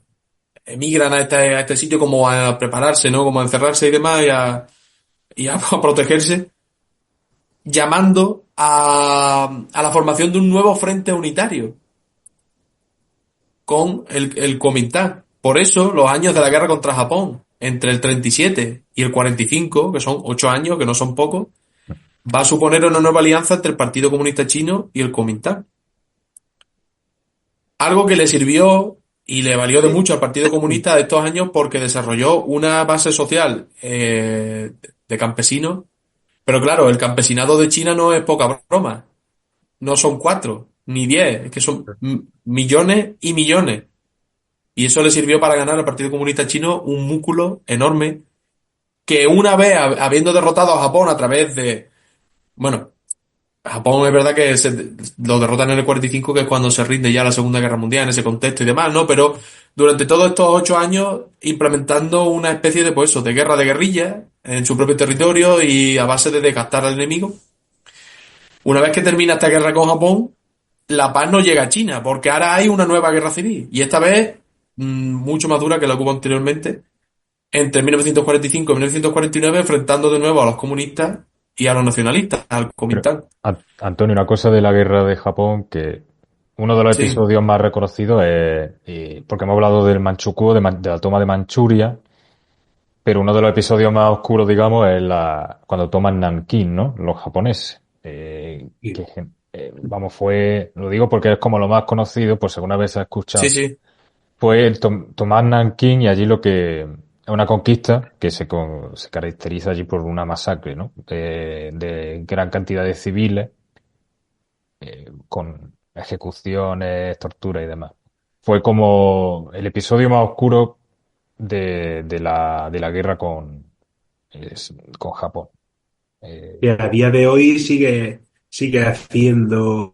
emigran a este sitio como a prepararse, ¿no? Como a encerrarse y demás y a protegerse, llamando a la formación de un nuevo frente unitario con el Kuomintang. Por eso, los años de la guerra contra Japón, entre el 37 y el 45, que son 8 años, que no son pocos, va a suponer una nueva alianza entre el Partido Comunista Chino y el Kuomintang. Algo que le sirvió y le valió de mucho al Partido Comunista de estos años porque desarrolló una base social de campesinos. Pero claro, el campesinado de China no es poca broma. No son 4 ni 10, es que son millones y millones. Y eso le sirvió para ganar al Partido Comunista Chino un músculo enorme que una vez habiendo derrotado a Japón a través de, bueno, Japón es verdad que lo derrotan en el 45, que es cuando se rinde ya la Segunda Guerra Mundial en ese contexto y demás, ¿no? Pero durante todos estos 8 años implementando una especie de, pues eso, de guerra de guerrilla en su propio territorio y a base de desgastar al enemigo. Una vez que termina esta guerra con Japón, la paz no llega a China, porque ahora hay una nueva guerra civil. Y esta vez mucho más dura que la que hubo anteriormente, entre 1945 y 1949, enfrentando de nuevo a los comunistas y a los nacionalistas, al Pero, Kuomintang. Antonio, una cosa de la guerra de Japón que uno de los Sí, episodios más reconocidos es, porque hemos hablado del Manchukuo, de la toma de Manchuria, pero uno de los episodios más oscuros, digamos, es cuando toman Nankín, ¿no? Los japoneses. Vamos, lo digo porque es como lo más conocido, por si alguna vez se ha sí, escuchado, sí. fue el tomar Nankín y allí es una conquista que se caracteriza allí por una masacre, ¿no? De gran cantidad de civiles con ejecuciones, tortura y demás. Fue como el episodio más oscuro de la guerra con Japón. Que a día de hoy sigue haciendo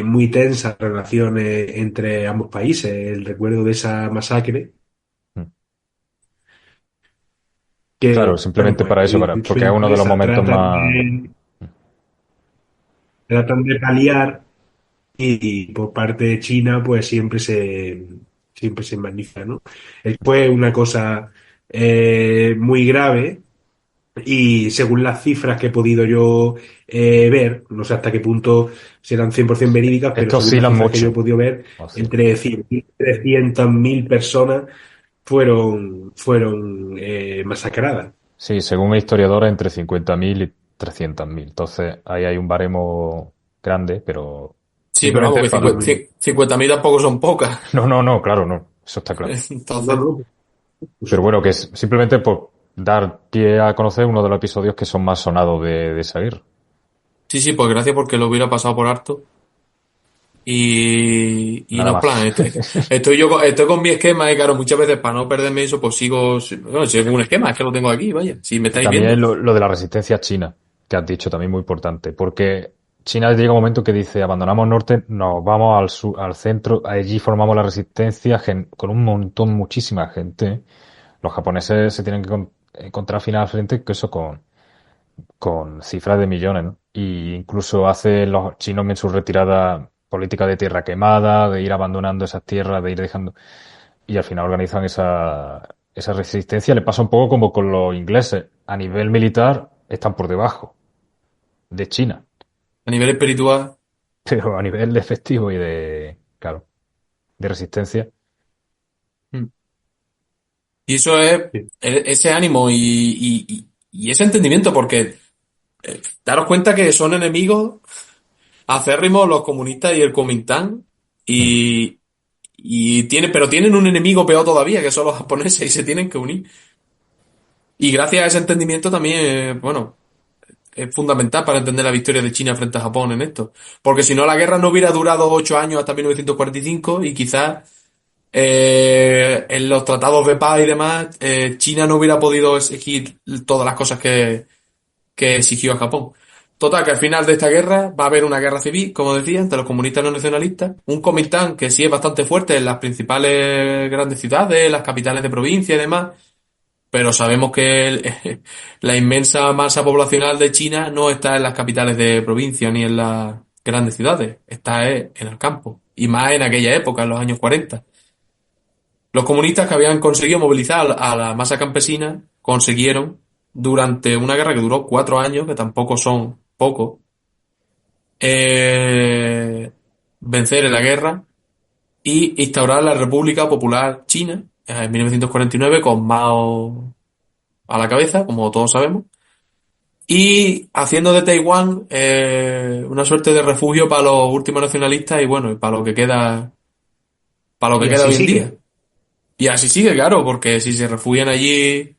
muy tensas relaciones entre ambos países. El recuerdo de esa masacre, Mm. Claro, que, bueno, simplemente pues para eso, su porque es uno de los empresa momentos más... tratan de paliar y por parte de China, pues siempre se magnifica, ¿no? Fue una cosa muy grave. Y según las cifras que he podido yo ver, no sé hasta qué punto serán 100% verídicas, pero Estos según las oscilan cifras que yo he mucho. podido ver, Oscilan. entre 100.000 y 300.000 personas fueron masacradas. Sí, según historiadores, entre 50.000 y 300.000. Entonces, ahí hay un baremo grande, pero Sí, pero vamos, simplemente que para... 50.000 tampoco son pocas. No, no, no, claro, no. Eso está claro. No, Entonces, no, Pero bueno, que es simplemente por dar pie a conocer uno de los episodios que son más sonados de esa guerra. sí, sí, pues gracias porque lo hubiera pasado por harto. Y Nada no, plan, más. estoy con mi esquema y claro, muchas veces para no perderme eso, pues sigo un esquema, es que lo tengo aquí, vaya, si me Y estáis también viendo. lo de la resistencia china, que has dicho, también muy importante, porque China llega un momento que dice, abandonamos el norte, nos vamos al sur, al centro, allí formamos la resistencia con un montón, muchísima gente. Los japoneses se tienen que encontrar finalmente que eso con cifras de millones, ¿no? Y incluso hacen los chinos en su retirada política de tierra quemada, de ir abandonando esas tierras, de ir dejando, y al final organizan esa resistencia. Le pasa un poco como con los ingleses. A nivel militar están por debajo de China, A nivel espiritual. pero a nivel de efectivo y claro, de resistencia. mm, Y eso es sí. ese ánimo y ese entendimiento, porque daros cuenta que son enemigos acérrimos los comunistas y el Kuomintang, Mm. pero tienen un enemigo peor todavía, que son los japoneses, y se tienen que unir. Y gracias a ese entendimiento también, bueno, es fundamental para entender la victoria de China frente a Japón en esto. Porque si no, la guerra no hubiera durado 8 años hasta 1945 y quizás en los tratados de paz y demás, China no hubiera podido exigir todas las cosas que exigió a Japón. Total, que al final de esta guerra va a haber una guerra civil, como decía, entre los comunistas y los nacionalistas. Un Kuomintang que sí es bastante fuerte en las principales grandes ciudades, las capitales de provincia y demás, pero sabemos que la inmensa masa poblacional de China no está en las capitales de provincia ni en las grandes ciudades, está en el campo, y más en aquella época, en los años 40. Los comunistas que habían conseguido movilizar a la masa campesina consiguieron, durante una guerra que duró 4 años, que tampoco son pocos, vencer en la guerra y instaurar la República Popular China en 1949 con Mao a la cabeza, como todos sabemos, y haciendo de Taiwán una suerte de refugio para los últimos nacionalistas y bueno, y para lo que Y queda así hoy en día. sigue. Y así sigue, claro, porque si se refugian allí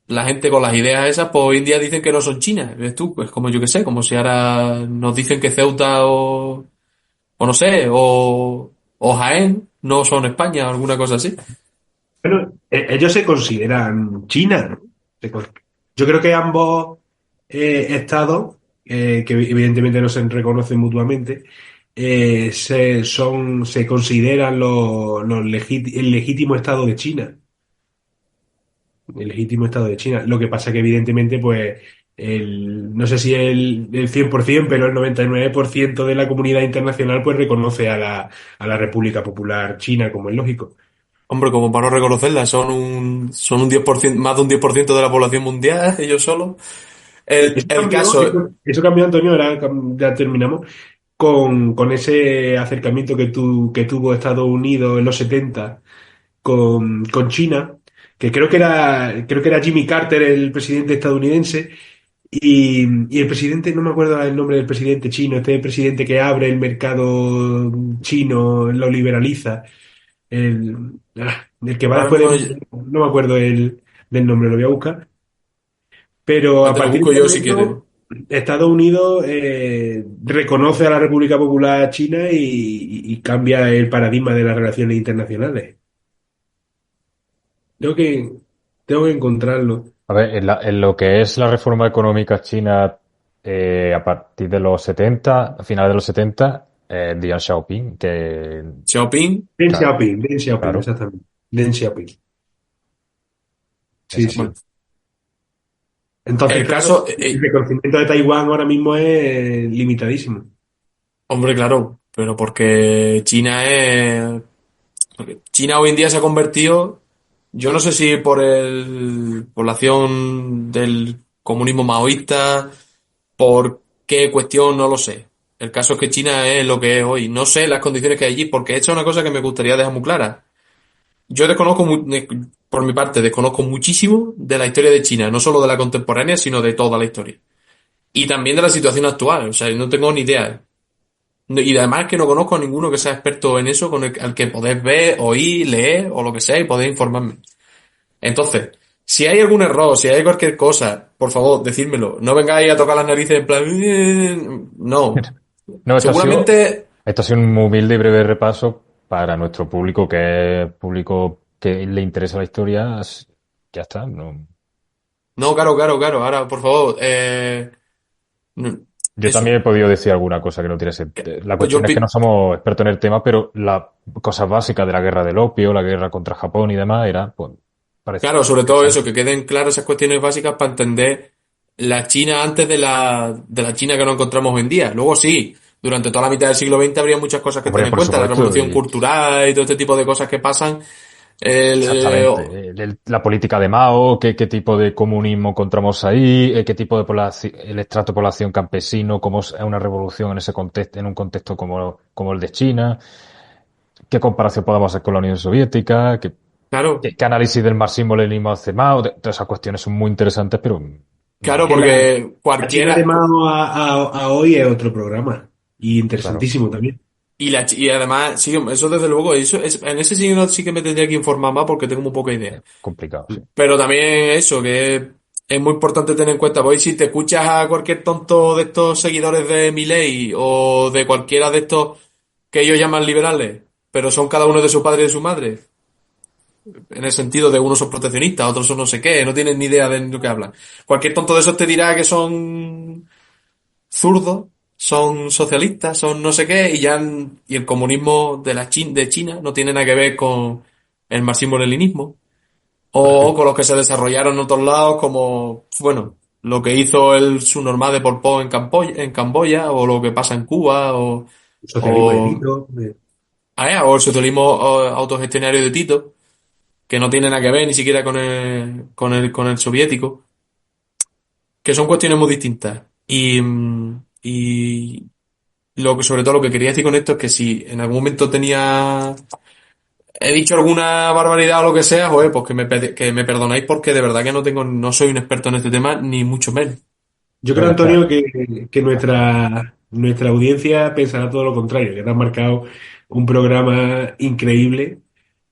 la gente con las ideas esas, pues hoy en día dicen que no son chinas, ¿ves tú? Pues como yo que sé, como si ahora nos dicen que Ceuta o no sé, o Jaén no son España o alguna cosa así. Bueno, ellos se consideran China, ¿no? Yo creo que ambos estados, que evidentemente no se reconocen mutuamente, se consideran el legítimo estado de China. El legítimo estado de China. Lo que pasa que evidentemente, pues, no sé si el 100%, pero el 99% de la comunidad internacional pues reconoce a la República Popular China, como es lógico. Hombre, como para no reconocerla, son un 10%, más de un 10% de la población mundial, ellos solos. Eso El cambió, caso, eso cambió, Antonio, ahora ya terminamos, con ese acercamiento que tuvo Estados Unidos en los 70 con China, que creo que era Jimmy Carter, el presidente estadounidense, y el presidente, no me acuerdo el nombre del presidente chino, este presidente que abre el mercado chino, lo liberaliza, el que va ahora después mismo no me acuerdo del nombre, lo voy a buscar. Pero a te lo partir de busco ese yo si quieres. momento, Estados Unidos reconoce a la República Popular China y cambia el paradigma de las relaciones internacionales. Tengo que, tengo que encontrarlo. A ver, en lo que es la reforma económica china a partir de los 70, a finales de los 70, Deng Xiaoping, que, Xiaoping, claro, Deng Xiaoping, claro, exactamente. Deng Xiaoping. Sí, exacto. bueno, sí. Entonces, el claro, caso, el reconocimiento de Taiwán ahora mismo es limitadísimo. hombre, claro, pero porque China hoy en día se ha convertido, yo no sé si por la acción del comunismo maoísta, por qué cuestión, no lo sé. El caso es que China es lo que es hoy. No sé las condiciones que hay allí, porque esta es una cosa que me gustaría dejar muy clara. Yo por mi parte, desconozco muchísimo de la historia de China, no solo de la contemporánea, sino de toda la historia. Y también de la situación actual, o sea, no tengo ni idea. Y además que no conozco a ninguno que sea experto en eso, al que podéis ver, oír, leer o lo que sea y podéis informarme. Entonces, si hay algún error, si hay cualquier cosa, por favor, decídmelo. No vengáis a tocar las narices en plan... No. No, Seguramente... esto ha sido un humilde y breve repaso para nuestro público, que es público que le interesa la historia. Ya está, no. No, claro, claro, claro. Ahora, por favor, no, Yo también eso. he podido decir alguna cosa que no tiene sentido. La Pues yo... cuestión es que no somos expertos en el tema, pero las cosas básicas de la guerra del opio, la guerra contra Japón y demás, era, pues, parece Claro, sobre todo eso, interesante. que queden claras esas cuestiones básicas para entender la China antes de la China que nos encontramos hoy en día. Luego sí, durante toda la mitad del siglo XX habría muchas cosas que tener Hombre, en por cuenta, la supuesto, revolución cultural y todo este tipo de cosas que pasan. El, eh, exactamente. La política de Mao, qué tipo de comunismo encontramos ahí, qué tipo de población, el estrato de población campesino, cómo es una revolución en ese contexto, en un contexto como el de China, qué comparación podemos hacer con la Unión Soviética, claro, qué análisis del marxismo-leninismo hace Mao. Todas esas cuestiones son muy interesantes, pero claro, Que porque la China de cualquiera, Mao a hoy es otro programa. Y claro. interesantísimo también. y además, sí, eso desde luego, en ese sí, sí que me tendría que informar más porque tengo muy poca idea. Complicado, sí. Pero también eso, que es muy importante tener en cuenta, pues si te escuchas a cualquier tonto de estos seguidores de Milei o de cualquiera de estos que ellos llaman liberales, pero son cada uno de su padre y de su madre, en el sentido de unos son proteccionistas, otros son no sé qué, no tienen ni idea de lo que hablan. Cualquier tonto de esos te dirá que son zurdos, son socialistas, son no sé qué, y el comunismo de China no tiene nada que ver con el marxismo-leninismo. Por O ejemplo. con los que se desarrollaron en otros lados, como, bueno, lo que hizo el subnormal de Pol Pot en Camboya, o lo que pasa en Cuba, Socialismo de o, Tito. o el socialismo autogestionario de Tito, que no tiene nada que ver ni siquiera con el soviético, que son cuestiones muy distintas. Y sobre todo lo que quería decir con esto es que si en algún momento he dicho alguna barbaridad o lo que sea, joder, pues que me perdonáis porque de verdad que no soy un experto en este tema, ni mucho menos. Yo No, creo, ya Antonio, está. que nuestra audiencia pensará todo lo contrario, que te has marcado un programa increíble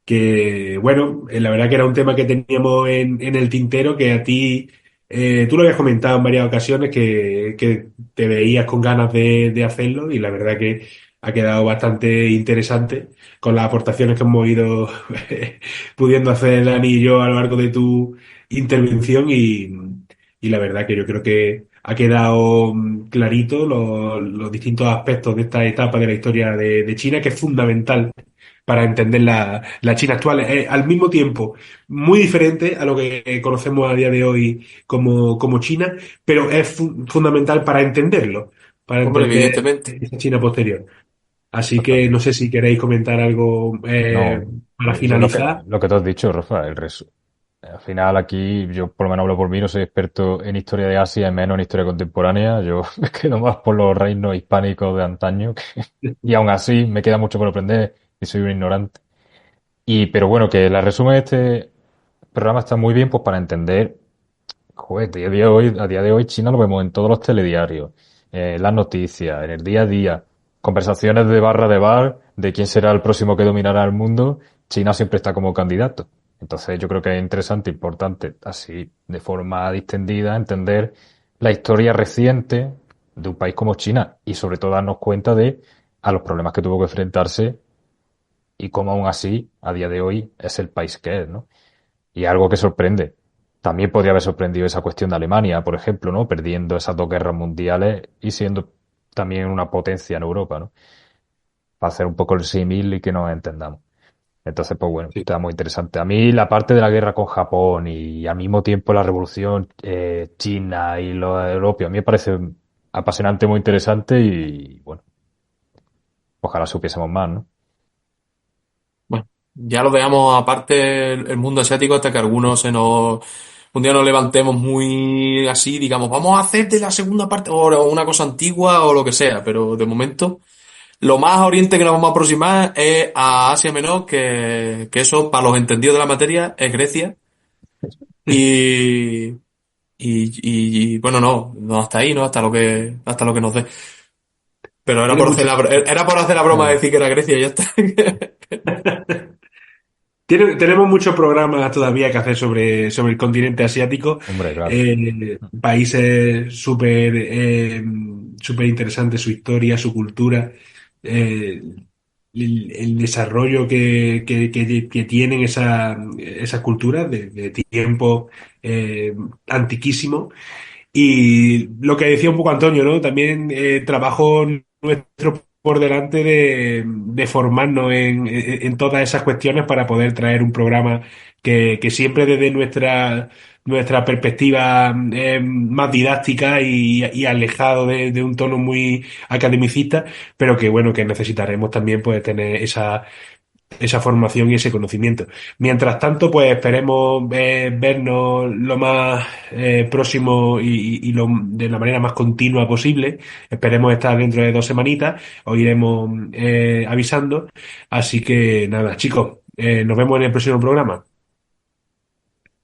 que, bueno, la verdad que era un tema que teníamos en el tintero, que a ti, tú lo habías comentado en varias ocasiones, que te veías con ganas de hacerlo y la verdad que ha quedado bastante interesante con las aportaciones que hemos ido pudiendo hacer Dani y yo a lo largo de tu intervención y la verdad que yo creo que ha quedado clarito los distintos aspectos de esta etapa de la historia de China, que es fundamental para entender la China actual. Al mismo tiempo, muy diferente a lo que conocemos a día de hoy como China, pero es fundamental para Hombre, entender evidentemente. esa China posterior. Así que no Totalmente. sé si queréis comentar algo No, para yo finalizar. lo que te has dicho, Rafa, al final aquí, yo por lo menos hablo por mí, no soy experto en historia de Asia y menos en historia contemporánea. Yo me quedo más por los reinos hispánicos de antaño y aún así me queda mucho por aprender y soy un ignorante. Pero bueno, que la resumen de este programa está muy bien pues para entender. Joder, a día de hoy China lo vemos en todos los telediarios, en las noticias, en el día a día, conversaciones de barra de bar de quién será el próximo que dominará el mundo. China siempre está como candidato. Entonces yo creo que es interesante, importante, así de forma distendida, entender la historia reciente de un país como China y sobre todo darnos cuenta de a los problemas que tuvo que enfrentarse y cómo aún así, a día de hoy, es el país que es, ¿no? Y algo que sorprende. También podría haber sorprendido esa cuestión de Alemania, por ejemplo, ¿no? Perdiendo esas dos guerras mundiales y siendo también una potencia en Europa, ¿no? Para hacer un poco el símil y que nos entendamos. Entonces, pues bueno, Sí. está muy interesante. A mí la parte de la guerra con Japón y al mismo tiempo la revolución china y lo europeo, a mí me parece apasionante, muy interesante y bueno, ojalá supiésemos más, ¿no? Bueno, ya lo veamos aparte el mundo asiático hasta que algunos un día nos levantemos muy así, digamos, vamos a hacer de la segunda parte o una cosa antigua o lo que sea, pero de momento lo más a oriente que nos vamos a aproximar es a Asia Menor, que eso, para los entendidos de la materia, es Grecia. Y, bueno, no hasta ahí, ¿no? Hasta lo que nos dé. Pero Tiene mucho. era por hacer la broma de decir que era Grecia y ya está. Tenemos muchos programas todavía que hacer sobre el continente asiático, Hombre, claro. países súper interesantes, su historia, su cultura, eh, el desarrollo que tienen esas culturas de tiempo antiquísimo. Y lo que decía un poco Antonio, ¿no? También trabajo nuestro por delante de formarnos en todas esas cuestiones para poder traer un programa que siempre desde nuestra perspectiva más didáctica y alejado de un tono muy academicista, pero que bueno, que necesitaremos también pues tener esa formación y ese conocimiento. Mientras tanto, pues esperemos vernos lo más próximo de la manera más continua posible. Esperemos estar dentro de 2 semanitas, os iremos avisando. Así que nada, chicos, nos vemos en el próximo programa.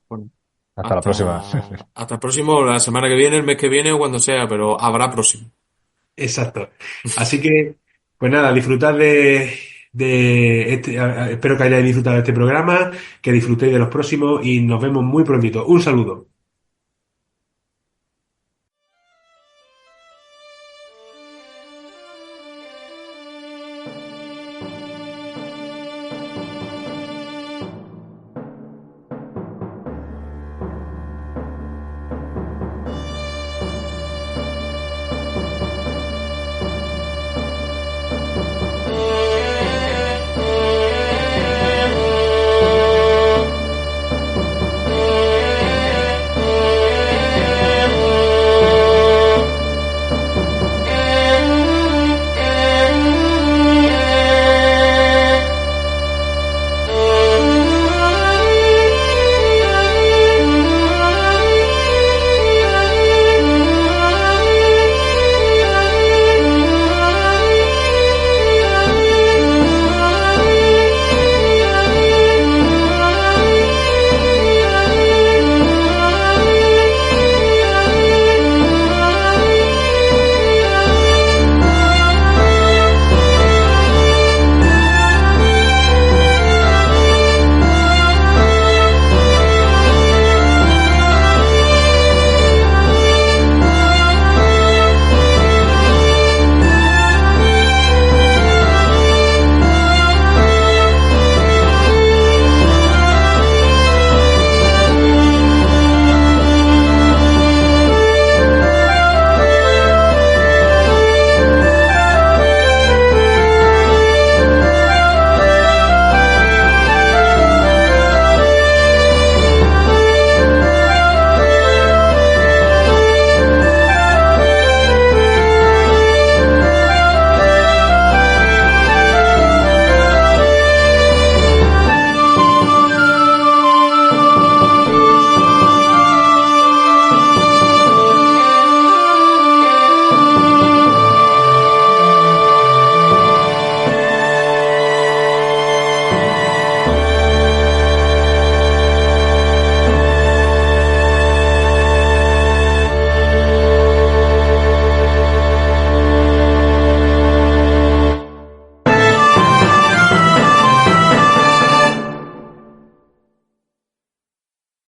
Bueno, Hasta la próxima. hasta el próximo, la semana que viene, el mes que viene o cuando sea, pero habrá próximo. Exacto. Así que, pues nada, disfrutad de este, espero que hayáis disfrutado de este programa, que disfrutéis de los próximos y nos vemos muy prontito. Un saludo.